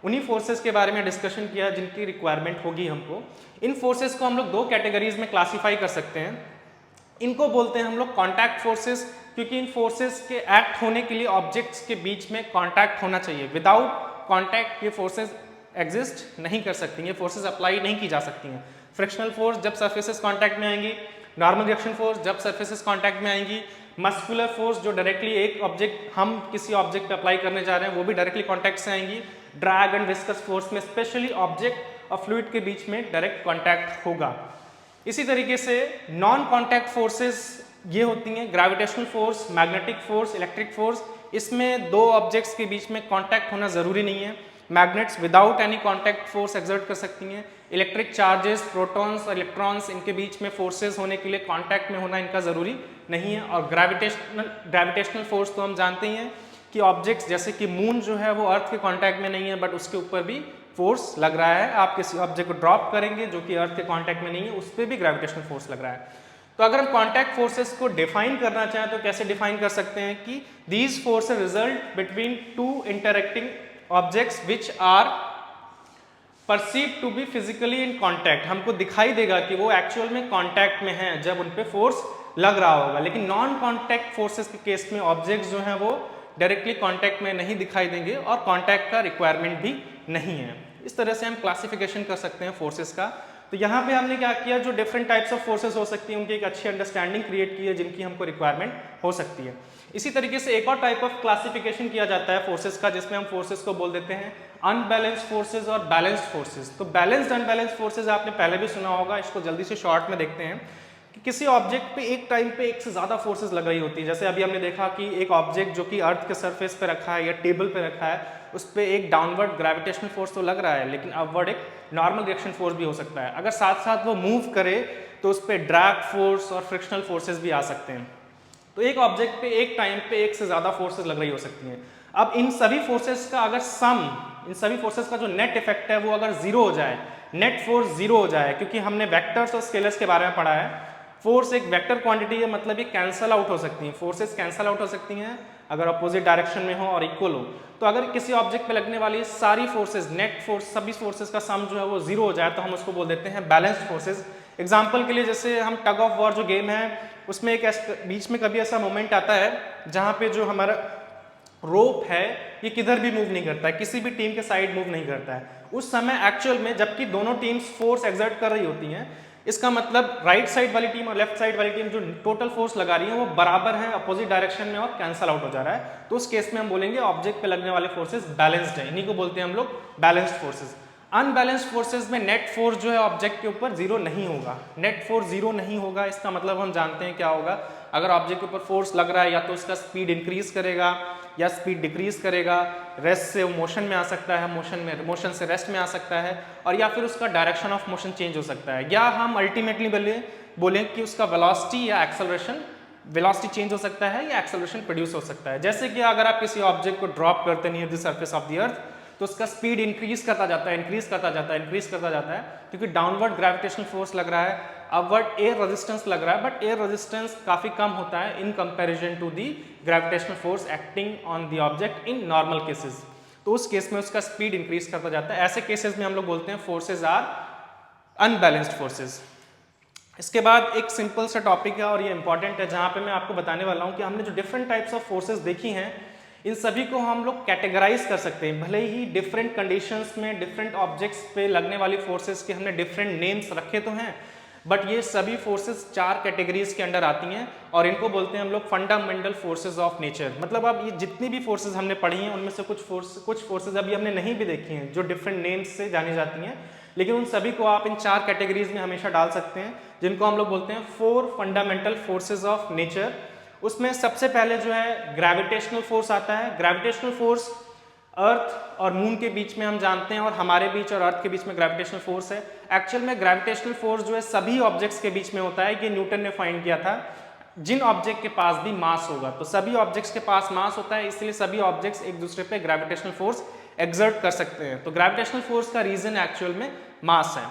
उन्हीं फोर्सेस के बारे में डिस्कशन किया जिनकी रिक्वायरमेंट होगी हमको। इन फोर्सेस को हम लोग दो कैटेगरीज में क्लासीफाई कर सकते हैं। इनको बोलते हैं हम लोग कॉन्टैक्ट फोर्सेस, क्योंकि इन फोर्सेस के एक्ट होने के लिए ऑब्जेक्ट्स के बीच में कॉन्टैक्ट होना चाहिए। विदाउट कॉन्टैक्ट ये फोर्सेस एग्जिस्ट नहीं कर सकती, ये फोर्सेस अप्लाई नहीं की जा सकती हैं। फ्रिक्शनल फोर्स जब सरफेसेस कॉन्टैक्ट में आएंगी, नॉर्मल रिएक्शन फोर्स जब सरफेसेस कांटेक्ट में आएंगी, मस्कुलर फोर्स जो डायरेक्टली एक ऑब्जेक्ट, हम किसी ऑब्जेक्ट पे अप्लाई करने जा रहे हैं, वो भी डायरेक्टली कांटेक्ट से आएंगी। ड्रैग एंड विस्कस फोर्स में स्पेशली ऑब्जेक्ट और फ्लूइड के बीच में डायरेक्ट कांटेक्ट होगा। इसी तरीके से नॉन कांटेक्ट फोर्सेस ये होती हैं gravitational force, magnetic force, electric force. इसमें दो ऑब्जेक्ट्स के बीच में कांटेक्ट होना जरूरी नहीं है। Magnets without any contact force exert कर सकती हैं। इलेक्ट्रिक चार्जेस, प्रोटॉन्स और इलेक्ट्रॉन्स, इनके बीच में फोर्सेस होने के लिए कांटेक्ट में होना इनका ज़रूरी नहीं है। और ग्रेविटेशनल फोर्स तो हम जानते ही हैं कि ऑब्जेक्ट्स जैसे कि मून जो है वो अर्थ के कांटेक्ट में नहीं है, बट उसके ऊपर भी फोर्स लग रहा है। आप किसी ऑब्जेक्ट को ड्रॉप करेंगे जो कि अर्थ के कांटेक्ट में नहीं है, उस पर भी ग्रेविटेशनल फोर्स लग रहा है। तो अगर हम कॉन्टैक्ट फोर्सेस को डिफाइन करना चाहें तो कैसे डिफाइन कर सकते हैं कि these forces result between two interacting objects which are perceive to be physically in contact, हमको दिखाई देगा कि वो एक्चुअल में कांटेक्ट में हैं जब उन पे फोर्स लग रहा होगा। लेकिन नॉन कांटेक्ट फोर्सेस के केस में ऑब्जेक्ट्स जो हैं वो डायरेक्टली कांटेक्ट में नहीं दिखाई देंगे और कांटेक्ट का रिक्वायरमेंट भी नहीं है। इस तरह से हम क्लासिफिकेशन कर सकते हैं फोर्सेस का। तो यहाँ पे हमने क्या किया, जो डिफरेंट टाइप्स ऑफ फोर्सेस हो सकती हैं उनकी एक अच्छी अंडरस्टैंडिंग क्रिएट की है जिनकी हमको रिक्वायरमेंट हो सकती है। इसी तरीके से एक और टाइप ऑफ क्लासिफिकेशन किया जाता है फोर्सेस का, जिसमें हम फोर्सेस को बोल देते हैं अनबैलेंस्ड फोर्सेस और बैलेंस्ड फोर्सेस। तो बैलेंस्ड अनबैलेंस्ड फोर्सेस आपने पहले भी सुना होगा, इसको जल्दी से शॉर्ट में देखते हैं कि किसी ऑब्जेक्ट पे एक टाइम पे एक से ज्यादा फोर्सेस लग रही होती है। जैसे अभी हमने देखा कि एक ऑब्जेक्ट जो कि अर्थ के सरफेस पे रखा है या टेबल पे रखा है, उस पर एक डाउनवर्ड ग्रेविटेशनल फोर्स तो लग रहा है, लेकिन अपवर्ड एक नॉर्मल रिएक्शन फोर्स भी हो सकता है। अगर साथ साथ वो मूव करे तो उस पर ड्रैग फोर्स और फ्रिक्शनल फोर्सेस भी आ सकते हैं। तो एक ऑब्जेक्ट पे एक टाइम पे एक से ज्यादा फोर्सेस लग रही हो सकती हैं। अब इन सभी फोर्सेस का अगर सम, इन सभी फोर्सेस का जो नेट इफेक्ट है वो अगर जीरो हो जाए, नेट फोर्स जीरो हो जाए, क्योंकि हमने वेक्टर्स और स्केलर्स के बारे में पढ़ा है, फोर्स एक वेक्टर क्वांटिटी है, मतलब ये कैंसल आउट हो सकती हैं, फोर्सेस कैंसल आउट हो सकती हैं अगर अपोजिट डायरेक्शन में हो और इक्वल हो। तो अगर किसी ऑब्जेक्ट पे लगने वाली सारी फोर्सेस, नेट फोर्स, सभी फोर्सेस का सम जो है वो जीरो हो जाए तो हम उसको बोल देते हैं बैलेंस्ड फोर्सेस। एग्जाम्पल के लिए जैसे हम टग ऑफ वॉर जो गेम है उसमें एक बीच में कभी ऐसा मोमेंट आता है जहाँ पे जो हमारा रोप है ये किधर भी मूव नहीं करता है, किसी भी टीम के साइड मूव नहीं करता है। उस समय एक्चुअल में जबकि दोनों टीम्स फोर्स एक्सर्ट कर रही होती हैं, इसका मतलब राइट साइड वाली टीम और लेफ्ट साइड वाली टीम जो टोटल फोर्स लगा रही है वो बराबर है अपोजिट डायरेक्शन में और कैंसल आउट हो जा रहा है। तो उस केस में हम बोलेंगे ऑब्जेक्ट पे लगने वाले फोर्सेस बैलेंस्ड है, इन्हीं को बोलते हैं हम लोग बैलेंस्ड फोर्सेस। अनबैलेंस्ड फोर्सेस में नेट फोर्स जो है ऑब्जेक्ट के ऊपर जीरो नहीं होगा। नेट फोर्स जीरो नहीं होगा, इसका मतलब हम जानते हैं क्या होगा, अगर ऑब्जेक्ट के ऊपर फोर्स लग रहा है या तो उसका स्पीड इंक्रीज करेगा या स्पीड डिक्रीज करेगा, रेस्ट से मोशन में आ सकता है, मोशन से रेस्ट में आ सकता है, और या फिर उसका डायरेक्शन ऑफ मोशन चेंज हो सकता है, या हम अल्टीमेटली बोलें कि उसका वेलोसिटी या एक्सेलरेशन, वेलोसिटी चेंज हो सकता है या एक्सेलरेशन प्रोड्यूस हो सकता है। जैसे कि अगर आप किसी ऑब्जेक्ट को ड्रॉप करते near the surface of the earth तो उसका स्पीड इंक्रीज करता जाता है, इंक्रीज करता जाता है, इंक्रीज करता जाता है, क्योंकि डाउनवर्ड ग्रेविटेशनल फोर्स लग रहा है, अपवर्ड एयर रेजिस्टेंस लग रहा है, बट एयर रेजिस्टेंस काफी कम होता है in comparison to the gravitational force acting on the object in normal cases. तो उस केस में उसका स्पीड इंक्रीज करता जाता है। ऐसे केसेस में हम लोग बोलते हैं फोर्सेज आर अनबैलेंस्ड फोर्सेज। इसके बाद एक सिंपल सा टॉपिक है और ये इंपॉर्टेंट है, जहां पे मैं आपको बताने वाला हूं कि हमने जो डिफरेंट टाइप्स ऑफ फोर्सेज देखी हैं इन सभी को हम लोग कैटेगराइज कर सकते हैं। भले ही डिफरेंट कंडीशंस में डिफरेंट ऑब्जेक्ट्स पे लगने वाली फोर्सेस के हमने डिफरेंट नेम्स रखे तो हैं, बट ये सभी फोर्सेस चार कैटेगरीज के अंडर आती हैं और इनको बोलते हैं हम लोग फंडामेंटल फोर्सेस ऑफ नेचर। मतलब अब ये जितनी भी फोर्सेस हमने पढ़ी हैं उनमें से कुछ फोर्सेस अभी हमने नहीं भी देखी हैं जो डिफरेंट नेम्स से जानी जाती हैं, लेकिन उन सभी को आप इन चार कैटेगरीज में हमेशा डाल सकते हैं, जिनको हम लोग बोलते हैं four fundamental forces of nature. उसमें सबसे पहले जो है ग्रेविटेशनल फोर्स आता है। ग्रेविटेशनल फोर्स अर्थ और मून के बीच में हम जानते हैं, और हमारे बीच और अर्थ के बीच में ग्रेविटेशनल फोर्स है। एक्चुअल में ग्रेविटेशनल फोर्स जो है सभी ऑब्जेक्ट्स के बीच में होता है, ये न्यूटन ने फाइंड किया था। जिन ऑब्जेक्ट के पास भी मास होगा, तो सभी ऑब्जेक्ट्स के पास मास होता है, इसलिए सभी ऑब्जेक्ट्स एक दूसरे पे ग्रेविटेशनल फोर्स एक्सर्ट कर सकते हैं। तो ग्रेविटेशनल फोर्स का रीजन एक्चुअल में मास है।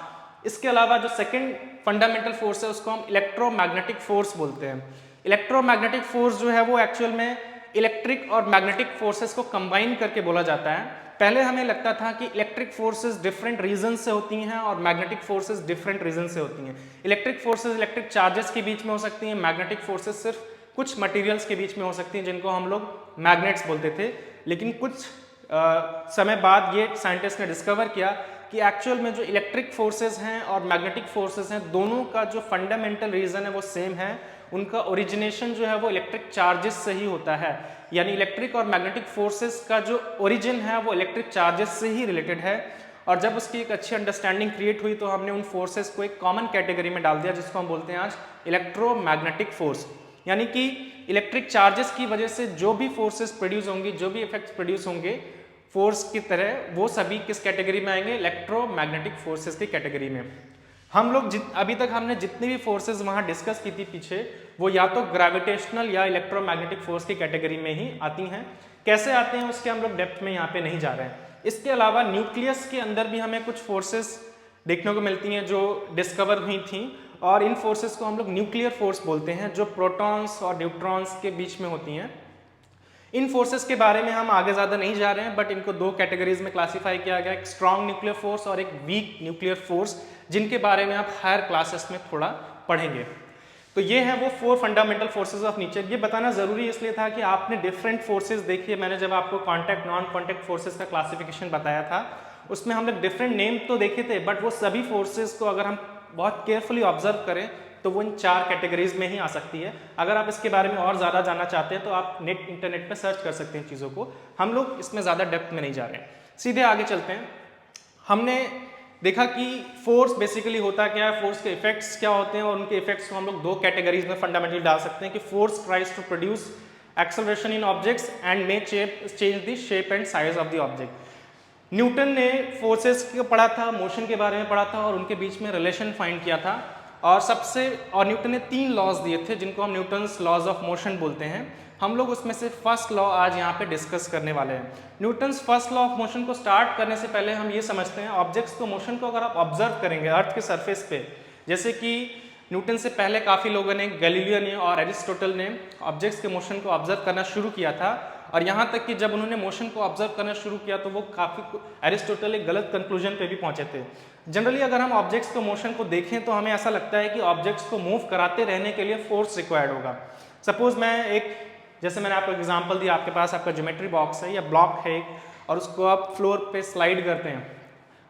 इसके अलावा जो सेकंड फंडामेंटल फोर्स है उसको हम इलेक्ट्रोमैग्नेटिक फोर्स बोलते हैं। इलेक्ट्रोमैग्नेटिक फोर्स जो है वो एक्चुअल में इलेक्ट्रिक और मैग्नेटिक फोर्सेस को कंबाइन करके बोला जाता है। पहले हमें लगता था कि इलेक्ट्रिक फोर्सेस डिफरेंट रीजन से होती हैं और मैग्नेटिक फोर्सेस डिफरेंट रीजन से होती हैं। इलेक्ट्रिक फोर्सेस इलेक्ट्रिक चार्जेस के बीच में हो सकती हैं, मैग्नेटिक फोर्सेस सिर्फ कुछ मटेरियल्स के बीच में हो सकती हैं जिनको हम लोग मैग्नेट्स बोलते थे। लेकिन कुछ समय बाद ये साइंटिस्ट ने डिस्कवर किया कि एक्चुअल में जो इलेक्ट्रिक फोर्सेस हैं और मैग्नेटिक फोर्सेस हैं, दोनों का जो फंडामेंटल रीजन है वो सेम है। उनका ओरिजिनेशन जो है वो इलेक्ट्रिक चार्जेस से ही होता है, यानी इलेक्ट्रिक और मैग्नेटिक फोर्सेस का जो ओरिजिन है वो इलेक्ट्रिक चार्जेस से ही रिलेटेड है। और जब उसकी एक अच्छी अंडरस्टैंडिंग क्रिएट हुई तो हमने उन फोर्सेस को एक कॉमन कैटेगरी में डाल दिया, जिसको हम बोलते हैं आज इलेक्ट्रोमैग्नेटिक फोर्स। यानी कि इलेक्ट्रिक चार्जेस की वजह से जो भी फोर्सेस प्रोड्यूस होंगी, जो भी इफेक्ट्स प्रोड्यूस होंगे फोर्स की तरह, वो सभी किस कैटेगरी में आएंगे? इलेक्ट्रोमैग्नेटिक फोर्सेस की कैटेगरी में। हम लोग अभी तक हमने जितनी भी फोर्सेस वहां डिस्कस की थी पीछे, वो या तो ग्रेविटेशनल या इलेक्ट्रोमैग्नेटिक फोर्स की कैटेगरी में ही आती हैं। कैसे आते हैं उसके हम लोग डेप्थ में यहाँ पे नहीं जा रहे हैं। इसके अलावा न्यूक्लियस के अंदर भी हमें कुछ फोर्सेस देखने को मिलती हैं जो डिस्कवर हुई थी, और इन फोर्सेस को हम लोग न्यूक्लियर फोर्स बोलते हैं, जो प्रोटॉन्स और न्यूट्रॉन्स के बीच में होती हैं। इन फोर्सेस के बारे में हम आगे ज़्यादा नहीं जा रहे हैं, बट इनको दो कैटेगरीज में क्लासीफाई किया गया, एक स्ट्रॉन्ग न्यूक्लियर फोर्स और एक वीक न्यूक्लियर फोर्स, जिनके बारे में आप हायर क्लासेस में थोड़ा पढ़ेंगे। तो ये है वो 4 फंडामेंटल फोर्सेस ऑफ नेचर। ये बताना ज़रूरी इसलिए था कि आपने डिफरेंट फोर्सेस देखिए, मैंने जब आपको कॉन्टैक्ट नॉन कॉन्टैक्ट फोर्सेस का क्लासिफिकेशन बताया था उसमें हमने डिफरेंट नेम तो देखे थे, बट वो सभी फोर्सेस को अगर हम बहुत केयरफुली ऑब्जर्व करें तो वो इन 4 कैटेगरीज में ही आ सकती है। अगर आप इसके बारे में और ज़्यादा जानना चाहते हैं तो आप इंटरनेट पे सर्च कर सकते हैं चीज़ों को, हम लोग इसमें ज़्यादा डेप्थ में नहीं जा रहे हैं, सीधे आगे चलते हैं। हमने देखा कि फोर्स बेसिकली होता क्या है, फोर्स के इफेक्ट्स क्या होते हैं, और उनके इफेक्ट्स को हम लोग दो कैटेगरीज में फंडामेंटली डाल सकते हैं कि force tries to produce acceleration in objects and may change the shape and size of the object. Newton ने फोर्सेस को पढ़ा था, मोशन के बारे में पढ़ा था और उनके बीच में रिलेशन फाइंड किया था, और न्यूटन ने 3 लॉज दिए थे जिनको हम न्यूटन्स लॉज ऑफ मोशन बोलते हैं। हम लोग उसमें से फर्स्ट लॉ आज यहाँ पे डिस्कस करने वाले हैं। Newton's first law of motion को स्टार्ट करने से पहले हम ये समझते हैं ऑब्जेक्ट्स को, मोशन को अगर आप ऑब्जर्व करेंगे अर्थ के सरफेस पे, जैसे कि न्यूटन से पहले काफ़ी लोगों ने, गैलीलियो ने और एरिस्टोटल ने ऑब्जेक्ट्स के मोशन को ऑब्जर्व करना शुरू किया था, और यहाँ तक कि जब उन्होंने मोशन को ऑब्जर्व करना शुरू किया तो वो काफ़ी, एरिस्टोटल एक गलत कंक्लूजन पे भी पहुँचे थे। जनरली अगर हम ऑब्जेक्ट्स को मोशन को देखें तो हमें ऐसा लगता है कि ऑब्जेक्ट्स को मूव कराते रहने के लिए फोर्स रिक्वायर्ड होगा। सपोज जैसे मैंने आपको एग्जांपल दिया, आपके पास आपका ज्योमेट्री बॉक्स है या ब्लॉक है और उसको आप फ्लोर पे स्लाइड करते हैं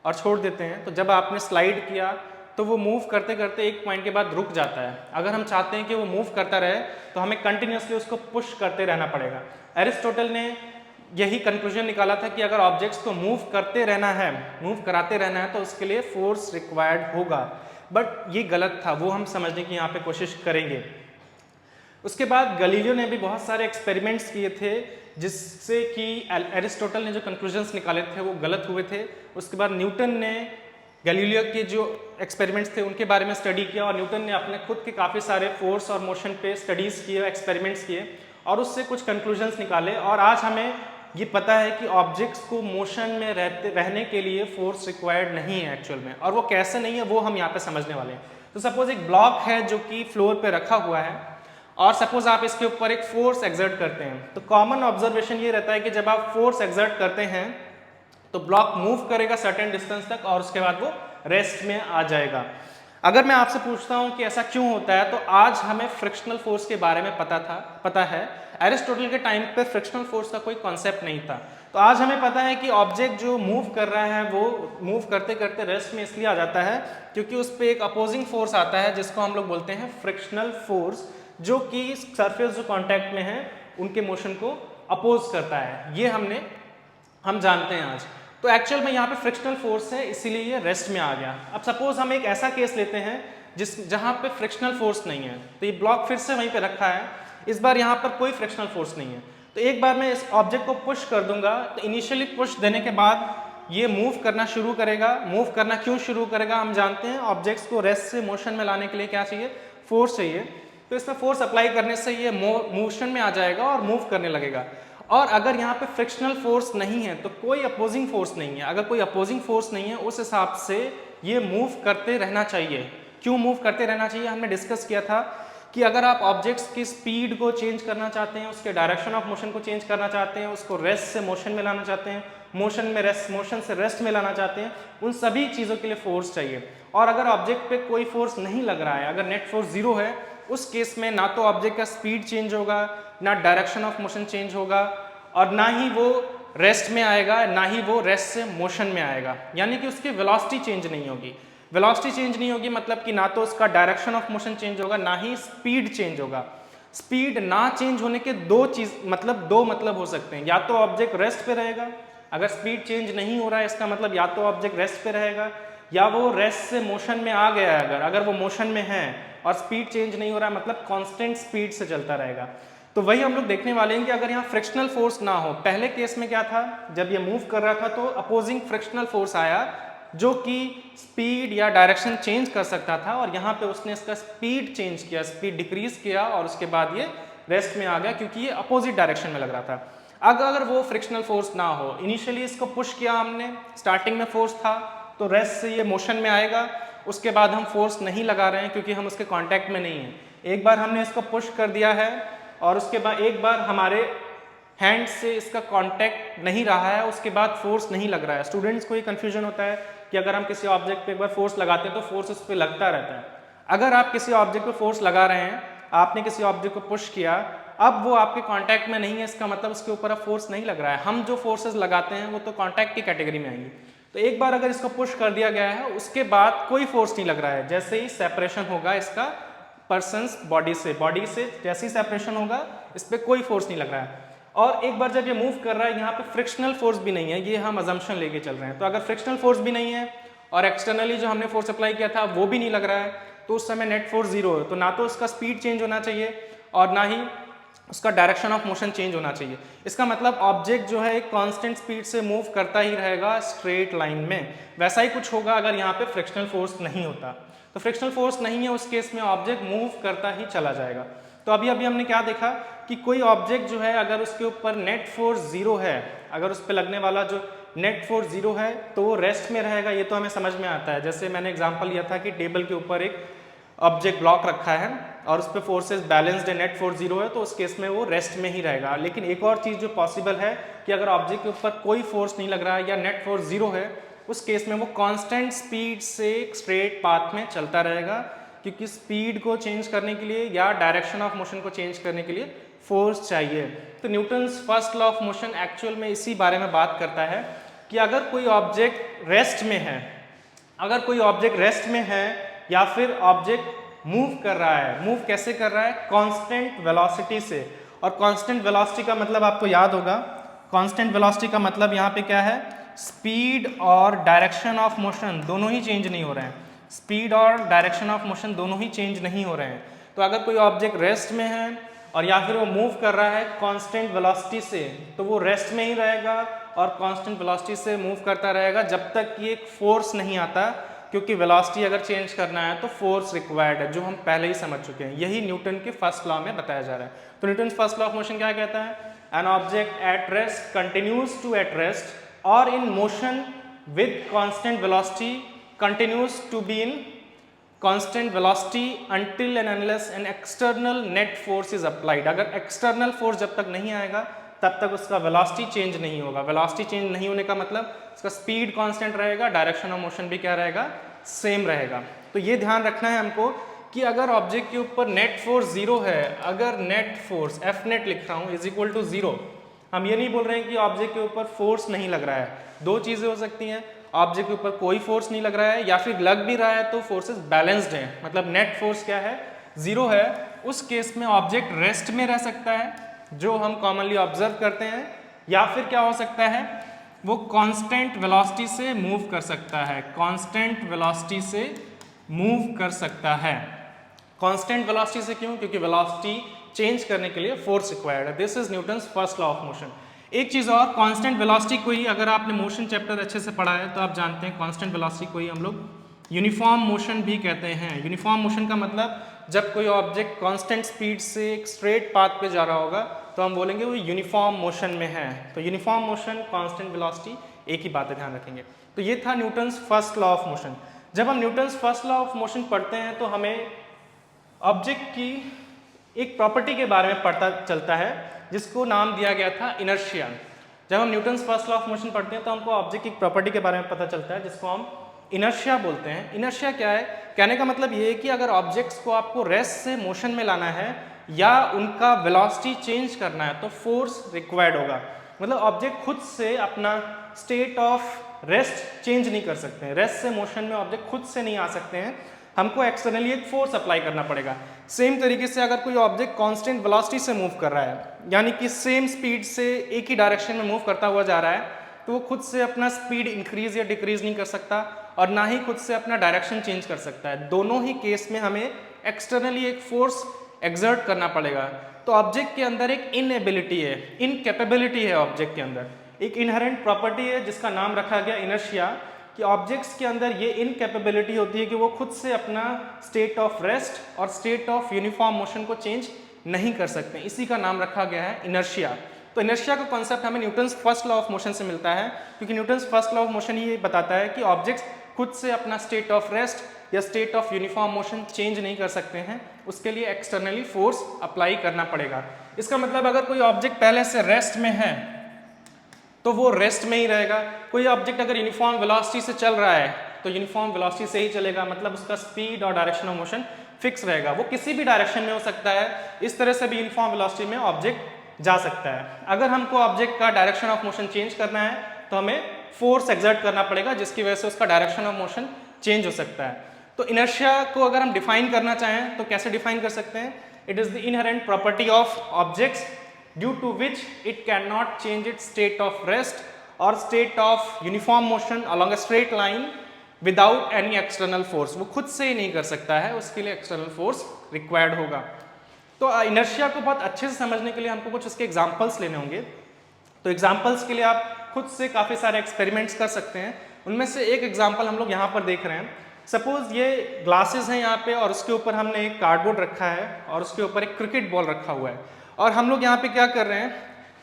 और छोड़ देते हैं, तो जब आपने स्लाइड किया तो वो मूव करते करते एक पॉइंट के बाद रुक जाता है। अगर हम चाहते हैं कि वो मूव करता रहे तो हमें कंटिन्यूसली उसको पुश करते रहना पड़ेगा। एरिस्टोटल ने यही कंक्लूजन निकाला था कि अगर ऑब्जेक्ट्स को मूव करते रहना है, मूव कराते रहना है, तो उसके लिए फोर्स रिक्वायर्ड होगा, बट ये गलत था, वो हम समझने की यहाँ पे कोशिश करेंगे। उसके बाद गैलीलियो ने भी बहुत सारे एक्सपेरिमेंट्स किए थे जिससे कि एरिस्टोटल ने जो कंक्लूजन्स निकाले थे वो गलत हुए थे। उसके बाद न्यूटन ने गैलीलियो के जो एक्सपेरिमेंट्स थे उनके बारे में स्टडी किया, और न्यूटन ने अपने खुद के काफ़ी सारे फोर्स और मोशन पे स्टडीज़ किए, एक्सपेरिमेंट्स किए और उससे कुछ कंक्लूजन्स निकाले। और आज हमें ये पता है कि ऑब्जेक्ट्स को मोशन में रहने के लिए फोर्स रिक्वायर्ड नहीं है एक्चुअल में, और वो कैसे नहीं है वो हम यहाँ पे समझने वाले हैं। तो सपोज एक ब्लॉक है जो कि फ्लोर पे रखा हुआ है, और सपोज आप इसके ऊपर एक फोर्स एक्सर्ट करते हैं, तो कॉमन ऑब्जर्वेशन ये रहता है कि जब आप फोर्स एक्सर्ट करते हैं तो ब्लॉक मूव करेगा सर्टेन डिस्टेंस तक और उसके बाद वो रेस्ट में आ जाएगा। अगर मैं आपसे पूछता हूं कि ऐसा क्यों होता है, तो आज हमें फ्रिक्शनल फोर्स के बारे में पता है। एरिस्टोटल के टाइम पे फ्रिक्शनल फोर्स का कोई कॉन्सेप्ट नहीं था, तो आज हमें पता है कि ऑब्जेक्ट जो मूव कर रहा है वो मूव करते करते रेस्ट में इसलिए आ जाता है क्योंकि उस पर एक अपोजिंग फोर्स आता है जिसको हम लोग बोलते हैं फ्रिक्शनल फोर्स, जो कि सरफेस जो कांटेक्ट में है उनके मोशन को अपोज करता है। ये हम जानते हैं आज। तो एक्चुअल में यहाँ पे फ्रिक्शनल फोर्स है, इसीलिए ये रेस्ट में आ गया। अब सपोज हम एक ऐसा केस लेते हैं जहाँ पे फ्रिक्शनल फोर्स नहीं है, तो ये ब्लॉक फिर से वहीं पे रखा है, इस बार यहाँ पर कोई फ्रिक्शनल फोर्स नहीं है, तो एक बार मैं इस ऑब्जेक्ट को पुश कर दूंगा, तो इनिशियली पुश देने के बाद ये मूव करना शुरू करेगा। मूव करना क्यों शुरू करेगा, हम जानते हैं ऑब्जेक्ट्स को रेस्ट से मोशन में लाने के लिए क्या चाहिए, फोर्स चाहिए। तो इसमें फोर्स अप्लाई करने से ये मोशन में आ जाएगा और मूव करने लगेगा। और अगर यहाँ पे फ्रिक्शनल फोर्स नहीं है तो कोई अपोजिंग फोर्स नहीं है, अगर कोई अपोजिंग फोर्स नहीं है उस हिसाब से ये मूव करते रहना चाहिए। क्यों मूव करते रहना चाहिए, हमने डिस्कस किया था कि अगर आप ऑब्जेक्ट्स की स्पीड को चेंज करना चाहते हैं, उसके डायरेक्शन ऑफ मोशन को चेंज करना चाहते हैं, उसको रेस्ट से मोशन में लाना चाहते हैं, मोशन से रेस्ट में लाना चाहते हैं, उन सभी चीज़ों के लिए फोर्स चाहिए। और अगर ऑब्जेक्ट पे कोई फोर्स नहीं लग रहा है, अगर नेट फोर्स 0 है, उस केस में ना तो ऑब्जेक्ट का स्पीड चेंज होगा, ना डायरेक्शन ऑफ मोशन चेंज होगा, और ना ही वो रेस्ट में आएगा, ना ही वो रेस्ट से मोशन में आएगा, यानी कि उसकी वेलोसिटी चेंज नहीं होगी। वेलोसिटी चेंज नहीं होगी मतलब कि ना तो उसका डायरेक्शन ऑफ मोशन चेंज होगा, ना ही स्पीड चेंज होगा। स्पीड ना चेंज होने के दो मतलब हो सकते हैं, या तो ऑब्जेक्ट रेस्ट पे रहेगा, अगर स्पीड चेंज नहीं हो रहा है इसका मतलब या तो ऑब्जेक्ट रेस्ट पे रहेगा या वो रेस्ट से मोशन में आ गया है। अगर वो मोशन में है और स्पीड चेंज नहीं हो रहा है मतलब कांस्टेंट स्पीड से चलता रहेगा। तो वही हम लोग देखने वाले हैं कि अगर यहाँ फ्रिक्शनल फोर्स ना हो, पहले केस में क्या था, जब ये मूव कर रहा था तो अपोजिंग फ्रिक्शनल फोर्स आया जो कि स्पीड या डायरेक्शन चेंज कर सकता था, और यहाँ पे उसने इसका स्पीड चेंज किया, स्पीड डिक्रीज किया और उसके बाद ये रेस्ट में आ गया क्योंकि ये अपोजिट डायरेक्शन में लग रहा था। अगर वो फ्रिक्शनल फोर्स ना हो, इनिशियली इसको पुश किया हमने, स्टार्टिंग में फोर्स था तो रेस्ट से ये मोशन में आएगा, उसके बाद हम फोर्स नहीं लगा रहे हैं क्योंकि हम उसके कांटेक्ट में नहीं हैं। एक बार हमने इसको पुश कर दिया है और उसके बाद एक बार हमारे हैंड से इसका कांटेक्ट नहीं रहा है उसके बाद फोर्स नहीं लग रहा है। स्टूडेंट्स को ये कन्फ्यूजन होता है कि अगर हम किसी ऑब्जेक्ट पे एक बार फोर्स लगाते हैं तो फोर्स उस पर लगता रहता है। अगर आप किसी ऑब्जेक्ट पे फोर्स लगा रहे हैं, आपने किसी ऑब्जेक्ट को पुश किया, अब वो आपके कांटेक्ट में नहीं है, इसका मतलब उसके ऊपर अब फोर्स नहीं लग रहा है। हम जो फोर्सेस लगाते हैं वो तो कांटेक्ट की कैटेगरी में आएंगी। तो एक बार अगर इसको पुश कर दिया गया है उसके बाद कोई फोर्स नहीं लग रहा है, जैसे ही सेपरेशन होगा इसका पर्सन्स बॉडी से जैसे ही सेपरेशन होगा इस पर कोई फोर्स नहीं लग रहा है। और एक बार जब ये मूव कर रहा है यहाँ पे फ्रिक्शनल फोर्स भी नहीं है, ये हम अजम्पशन लेके चल रहे हैं। तो अगर फ्रिक्शनल फोर्स भी नहीं है और एक्सटर्नली जो हमने फोर्स अप्लाई किया था वो भी नहीं लग रहा है, तो उस समय नेट फोर्स जीरो है। तो ना तो उसका स्पीड चेंज होना चाहिए और ना ही उसका डायरेक्शन ऑफ मोशन चेंज होना चाहिए। इसका मतलब ऑब्जेक्ट जो है एक कांस्टेंट स्पीड से मूव करता ही रहेगा स्ट्रेट लाइन में। वैसा ही कुछ होगा अगर यहाँ पे फ्रिक्शनल फोर्स नहीं होता। तो फ्रिक्शनल फोर्स नहीं है उस केस में ऑब्जेक्ट मूव करता ही चला जाएगा। तो अभी हमने क्या देखा कि कोई ऑब्जेक्ट जो है अगर उसके ऊपर नेट फोर्स जीरो है, अगर उस पर लगने वाला जो नेट फोर्स जीरो है तो वो रेस्ट में रहेगा। ये तो हमें समझ में आता है। जैसे मैंने एग्जांपल लिया था कि टेबल के ऊपर एक ऑब्जेक्ट ब्लॉक रखा है और उस पर फोर्सेस बैलेंस्ड है, नेट फोर्स जीरो है, तो उस केस में वो रेस्ट में ही रहेगा। लेकिन एक और चीज़ जो पॉसिबल है कि अगर ऑब्जेक्ट के ऊपर कोई फोर्स नहीं लग रहा है या नेट फोर्स जीरो है, उस केस में वो कांस्टेंट स्पीड से स्ट्रेट पाथ में चलता रहेगा, क्योंकि स्पीड को चेंज करने के लिए या डायरेक्शन ऑफ मोशन को चेंज करने के लिए फोर्स चाहिए। तो Newton's first law of motion actual में इसी बारे में बात करता है कि अगर कोई ऑब्जेक्ट रेस्ट में है, या फिर ऑब्जेक्ट मूव कर रहा है, मूव कैसे कर रहा है, कांस्टेंट वेलोसिटी से। और कांस्टेंट वेलोसिटी का मतलब आपको याद होगा, कांस्टेंट वेलोसिटी का मतलब यहाँ पे क्या है, स्पीड और डायरेक्शन ऑफ मोशन दोनों ही चेंज नहीं हो रहे हैं। स्पीड और डायरेक्शन ऑफ मोशन दोनों ही चेंज नहीं हो रहे हैं। तो अगर कोई ऑब्जेक्ट रेस्ट में है और या फिर वो मूव कर रहा है कांस्टेंट वेलोसिटी से, तो वो रेस्ट में ही रहेगा और कांस्टेंट वेलोसिटी से मूव करता रहेगा जब तक कि एक फोर्स नहीं आता, क्योंकि वेलोसिटी अगर चेंज करना है तो फोर्स रिक्वायर्ड है, जो हम पहले ही समझ चुके हैं। यही न्यूटन के फर्स्ट लॉ में बताया जा रहा है। तो Newton first law of motion क्या कहता है, an object at rest continues to at rest और in motion with constant velocity continues to be in constant velocity until and unless an external net force is applied। अगर external force जब तक नहीं आएगा तब तक उसका velocity change नहीं होगा। velocity change नहीं होने का मतलब उसका speed constant रहेगा, direction of motion भी क्या रहेगा, same रहेगा। तो ये ध्यान रखना है हमको कि अगर ऑब्जेक्ट के ऊपर नेट फोर्स जीरो है, अगर नेट फोर्स एफ नेट लिख रहा हूँ इज इक्वल टू जीरो, हम ये नहीं बोल रहे हैं कि ऑब्जेक्ट के ऊपर फोर्स नहीं लग रहा है। दो चीज़ें हो सकती हैं, ऑब्जेक्ट के ऊपर कोई फोर्स नहीं लग रहा है या फिर लग भी रहा है तो फोर्सेस बैलेंस्ड हैं, मतलब नेट फोर्स क्या है, जीरो है। उस केस में ऑब्जेक्ट रेस्ट में रह सकता है, जो हम कॉमनली ऑब्जर्व करते हैं, या फिर क्या हो सकता है, वो कांस्टेंट वेलोसिटी से मूव कर सकता है, कांस्टेंट वेलोसिटी से मूव कर सकता है। कांस्टेंट वेलोसिटी से क्यों, क्योंकि वेलोसिटी चेंज करने के लिए फोर्स रिक्वायर्ड है। This is Newton's first law of motion. एक चीज़ और, कांस्टेंट वेलोसिटी को ही अगर आपने मोशन चैप्टर अच्छे से पढ़ा है तो आप जानते हैं कांस्टेंट वेलोसिटी को ही हम लोग यूनिफॉर्म मोशन भी कहते हैं। यूनिफॉर्म मोशन का मतलब जब कोई ऑब्जेक्ट कांस्टेंट स्पीड से एक स्ट्रेट पाथ पे जा रहा होगा तो हम बोलेंगे वो यूनिफॉर्म मोशन में है। तो यूनिफॉर्म मोशन, कांस्टेंट वेलोसिटी, एक ही बात है, ध्यान रखेंगे। तो ये था Newton's first law of motion. जब हम Newton's first law of motion पढ़ते हैं तो हमें ऑब्जेक्ट की एक प्रॉपर्टी के बारे में पता चलता है जिसको नाम दिया गया था इनर्शिया। जब हम Newton's first law of motion पढ़ते हैं तो हमको ऑब्जेक्ट की प्रॉपर्टी के बारे में पता चलता है जिसको हम इनर्शिया बोलते हैं। इनर्शिया क्या है, कहने का मतलब ये है कि अगर ऑब्जेक्ट्स को आपको रेस्ट से मोशन में लाना है या उनका वेलोसिटी चेंज करना है तो फोर्स रिक्वायर्ड होगा। मतलब ऑब्जेक्ट खुद से अपना स्टेट ऑफ रेस्ट चेंज नहीं कर सकते हैं, रेस्ट से मोशन में ऑब्जेक्ट खुद से नहीं आ सकते हैं, हमको एक्सटर्नली एक फोर्स अप्लाई करना पड़ेगा। सेम तरीके से अगर कोई ऑब्जेक्ट कांस्टेंट वेलोसिटी से मूव कर रहा है, यानी कि सेम स्पीड से एक ही डायरेक्शन में मूव करता हुआ जा रहा है, तो वो खुद से अपना स्पीड इंक्रीज या डिक्रीज नहीं कर सकता और ना ही खुद से अपना डायरेक्शन चेंज कर सकता है। दोनों ही केस में हमें एक्सटर्नली एक फोर्स एक्सर्ट करना पड़ेगा। तो ऑब्जेक्ट के अंदर एक इनएबिलिटी है, इनकैपेबिलिटी है, ऑब्जेक्ट के अंदर एक इनहेरेंट प्रॉपर्टी है जिसका नाम रखा गया इनर्शिया, कि ऑब्जेक्ट्स के अंदर ये इनकैपेबिलिटी होती है कि वो खुद से अपना स्टेट ऑफ रेस्ट और स्टेट ऑफ यूनिफॉर्म मोशन को चेंज नहीं कर सकते। इसी का नाम रखा गया है इनर्शिया। तो इनर्शिया का कॉन्सेप्ट हमें Newton's first law of motion से मिलता है, क्योंकि Newton's first law of motion ये बताता है कि ऑब्जेक्ट्स खुद से अपना स्टेट ऑफ रेस्ट या state of uniform motion change नहीं कर सकते हैं, उसके लिए एक्सटर्नली फोर्स अप्लाई करना पड़ेगा। इसका मतलब अगर कोई ऑब्जेक्ट पहले से रेस्ट में है तो वो रेस्ट में ही रहेगा। कोई ऑब्जेक्ट अगर यूनिफॉर्म वेलोसिटी से चल रहा है तो यूनिफॉर्म वेलोसिटी से ही चलेगा, मतलब उसका स्पीड और डायरेक्शन ऑफ मोशन फिक्स रहेगा। वो किसी भी डायरेक्शन में हो सकता है, इस तरह से भी यूनिफॉर्म वेलोसिटी में ऑब्जेक्ट जा सकता है। अगर हमको ऑब्जेक्ट का डायरेक्शन ऑफ मोशन चेंज करना है तो हमें फोर्स एक्सर्ट करना पड़ेगा, जिसकी वजह से उसका डायरेक्शन ऑफ मोशन चेंज हो सकता है। तो इनर्शिया को अगर हम डिफाइन करना चाहें तो कैसे डिफाइन कर सकते हैं? It is the inherent property of objects due to which it can not change its state of rest और state of uniform motion along a straight line without any external force. वो खुद से ही नहीं कर सकता है, उसके लिए एक्सटर्नल फोर्स रिक्वायर्ड होगा। तो इनर्शिया को बहुत अच्छे से समझने के लिए हमको कुछ उसके एग्जांपल्स लेने होंगे। तो एग्जांपल्स के लिए आप खुद से काफ़ी सारे एक्सपेरिमेंट्स कर सकते हैं। उनमें से एक एग्जांपल हम लोग यहाँ पर देख रहे हैं। सपोज ये ग्लासेस हैं यहाँ पे और उसके ऊपर हमने एक कार्डबोर्ड रखा है और उसके ऊपर एक क्रिकेट बॉल रखा हुआ है, और हम लोग यहाँ पे क्या कर रहे हैं,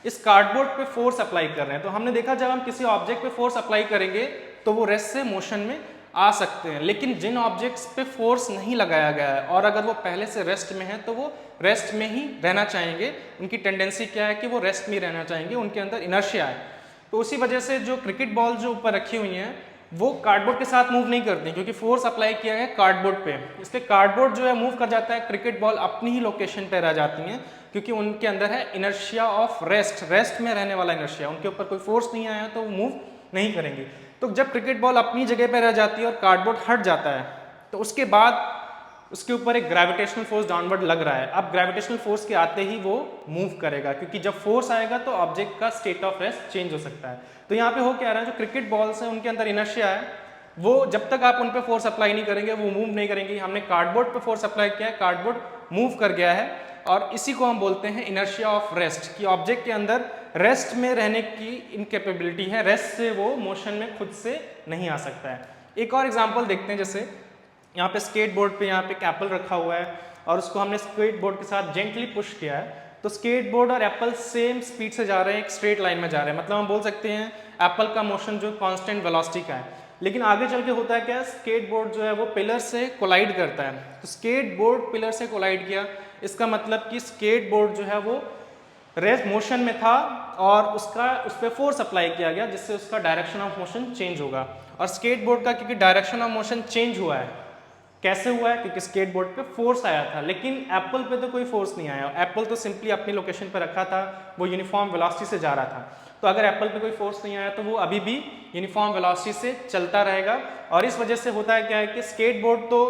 इस कार्डबोर्ड पे फोर्स अप्लाई कर रहे हैं। तो हमने देखा जब हम किसी ऑब्जेक्ट पे फोर्स अप्लाई करेंगे तो वो रेस्ट से मोशन में आ सकते हैं, लेकिन जिन ऑब्जेक्ट्स पे फोर्स नहीं लगाया गया है और अगर वो पहले से रेस्ट में है तो वो रेस्ट में ही रहना चाहेंगे। उनकी टेंडेंसी क्या है कि वो रेस्ट में ही रहना चाहेंगे, उनके अंदर इनर्शिया है। तो उसी वजह से जो क्रिकेट बॉल जो ऊपर रखी हुई हैं वो कार्डबोर्ड के साथ मूव नहीं करती, क्योंकि फोर्स अप्लाई किया है कार्डबोर्ड पे। इसलिए कार्डबोर्ड जो है मूव कर जाता है, क्रिकेट बॉल अपनी ही लोकेशन पे रह जाती हैं, क्योंकि उनके अंदर है इनर्शिया ऑफ रेस्ट, रेस्ट में रहने वाला इनर्शिया। उनके ऊपर कोई फोर्स नहीं आया तो वो मूव नहीं करेंगी। तो जब क्रिकेट बॉल अपनी जगह पे रह जाती है और कार्डबोर्ड हट जाता है तो उसके बाद उसके ऊपर एक ग्रेविटेशनल फोर्स डाउनवर्ड लग रहा है। अब ग्रेविटेशनल फोर्स के आते ही वो मूव करेगा, क्योंकि जब फोर्स आएगा तो ऑब्जेक्ट का स्टेट ऑफ रेस्ट चेंज हो सकता है। तो यहाँ पे हो क्या रहा है, जो क्रिकेट बॉल्स हैं उनके अंदर इनर्शिया है, वो जब तक आप उन पे फोर्स अप्लाई नहीं करेंगे वो मूव नहीं करेंगे। हमने कार्डबोर्ड पे फोर्स अप्लाई किया है, कार्डबोर्ड मूव कर गया है, और इसी को हम बोलते हैं इनर्शिया ऑफ रेस्ट, कि ऑब्जेक्ट के अंदर रेस्ट में रहने की इनकेपेबिलिटी है, रेस्ट से वो मोशन में खुद से नहीं आ सकता है। एक और एग्जांपल देखते हैं, जैसे यहाँ पे स्केट बोर्ड पे यहाँ पे एक एप्पल रखा हुआ है और उसको हमने स्केट बोर्ड के साथ जेंटली पुश किया है, तो स्केट बोर्ड और एप्पल सेम स्पीड से जा रहे हैं, एक स्ट्रेट लाइन में जा रहे हैं। मतलब हम बोल सकते हैं एप्पल का मोशन जो कांस्टेंट वेलोसिटी का है। लेकिन आगे चल के होता है क्या, स्केट बोर्ड जो है वो पिलर से कोलाइड करता है। तो स्केट बोर्ड पिलर से कोलाइड किया, इसका मतलब कि स्केट बोर्ड जो है वो रेस्ट मोशन में था और उस पर फोर्स अप्लाई किया गया, जिससे उसका डायरेक्शन ऑफ मोशन चेंज होगा। और स्केट बोर्ड का क्योंकि डायरेक्शन ऑफ मोशन चेंज हुआ है, कैसे हुआ है, क्योंकि स्केट बोर्ड पे फोर्स आया था, लेकिन एप्पल पे तो कोई फोर्स नहीं आया। एप्पल तो सिंपली अपनी लोकेशन पे रखा था, वो यूनिफॉर्म वेलोसिटी से जा रहा था। तो अगर एप्पल पे कोई फोर्स नहीं आया तो वो अभी भी यूनिफॉर्म वेलोसिटी से चलता रहेगा। और इस वजह से होता है क्या है कि स्केट बोर्ड तो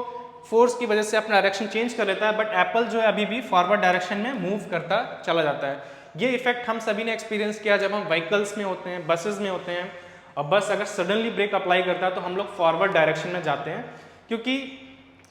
फोर्स की वजह से अपना डायरेक्शन चेंज कर लेता है, बट एप्पल जो है अभी भी फॉरवर्ड डायरेक्शन में मूव करता चला जाता है। ये इफेक्ट हम सभी ने एक्सपीरियंस किया जब हम व्हीकल्स में होते हैं, बसेस में होते हैं, और बस अगर सडनली ब्रेक अप्लाई करता है तो हम लोग फॉरवर्ड डायरेक्शन में जाते हैं, क्योंकि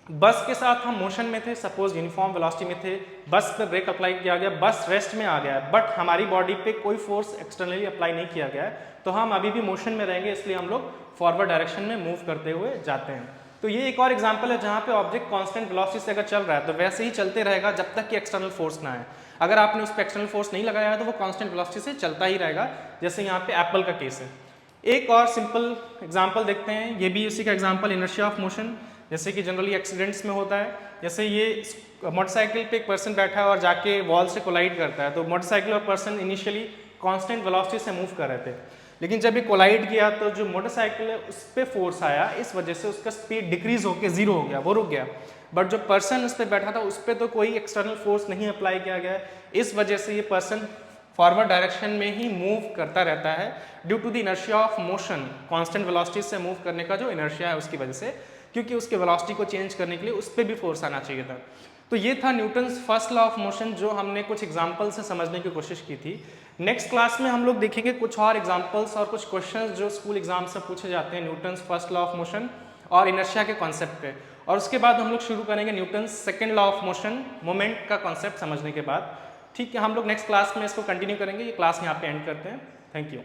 बस के साथ हम मोशन में थे, सपोज यूनिफॉर्म वेलोसिटी में थे, बस पर ब्रेक अप्लाई किया गया, बस रेस्ट में आ गया है, बट हमारी बॉडी पे कोई फोर्स एक्सटर्नली अप्लाई नहीं किया गया है, तो हम अभी भी मोशन में रहेंगे, इसलिए हम लोग फॉरवर्ड डायरेक्शन में मूव करते हुए जाते हैं। तो ये एक और एग्जांपल है जहाँ पे ऑब्जेक्ट कांस्टेंट वेलोसिटी से अगर चल रहा है तो वैसे ही चलते रहेगा जब तक कि एक्सटर्नल फोर्स ना आए। अगर आपने उस पर एक्सटर्नल फोर्स नहीं लगाया है तो वो कांस्टेंट वेलोसिटी से चलता ही रहेगा, जैसे यहाँ पे एप्पल का केस है। एक और सिंपल एग्जाम्पल देखते हैं, ये भी इसी का एग्जाम्पल, इनर्शिया ऑफ मोशन, जैसे कि जनरली एक्सीडेंट्स में होता है। जैसे ये मोटरसाइकिल पे एक पर्सन बैठा है और जाके वॉल से कोलाइड करता है, तो मोटरसाइकिल और पर्सन इनिशियली कांस्टेंट वेलोसिटी से मूव कर रहे थे, लेकिन जब ये कोलाइड किया तो जो मोटरसाइकिल है उस पर फोर्स आया, इस वजह से उसका स्पीड डिक्रीज होकर 0 हो गया, वो रुक गया। बट जो पर्सन उस पर बैठा था उस पर तो कोई एक्सटर्नल फोर्स नहीं अप्लाई किया गया, इस वजह से ये पर्सन फॉरवर्ड डायरेक्शन में ही मूव करता रहता है due to the inertia of motion, constant velocity से मूव करने का जो इनर्शिया है उसकी वजह से, क्योंकि उसके वेलोसिटी को चेंज करने के लिए उस पर भी फोर्स आना चाहिए था। तो ये था Newton's first law of motion, जो हमने कुछ एग्जांपल से समझने की कोशिश की थी। नेक्स्ट क्लास में हम लोग देखेंगे कुछ और एग्जांपल्स और कुछ क्वेश्चंस जो स्कूल एग्जाम से पूछे जाते हैं Newton's first law of motion और इनर्शिया के कॉन्सेप्ट पे, और उसके बाद हम लोग शुरू करेंगे Newton's second law of motion, moment का कॉन्सेप्ट समझने के बाद। ठीक है, हम लोग नेक्स्ट क्लास में इसको कंटिन्यू करेंगे। ये क्लास यहाँ पे एंड करते हैं। Thank you.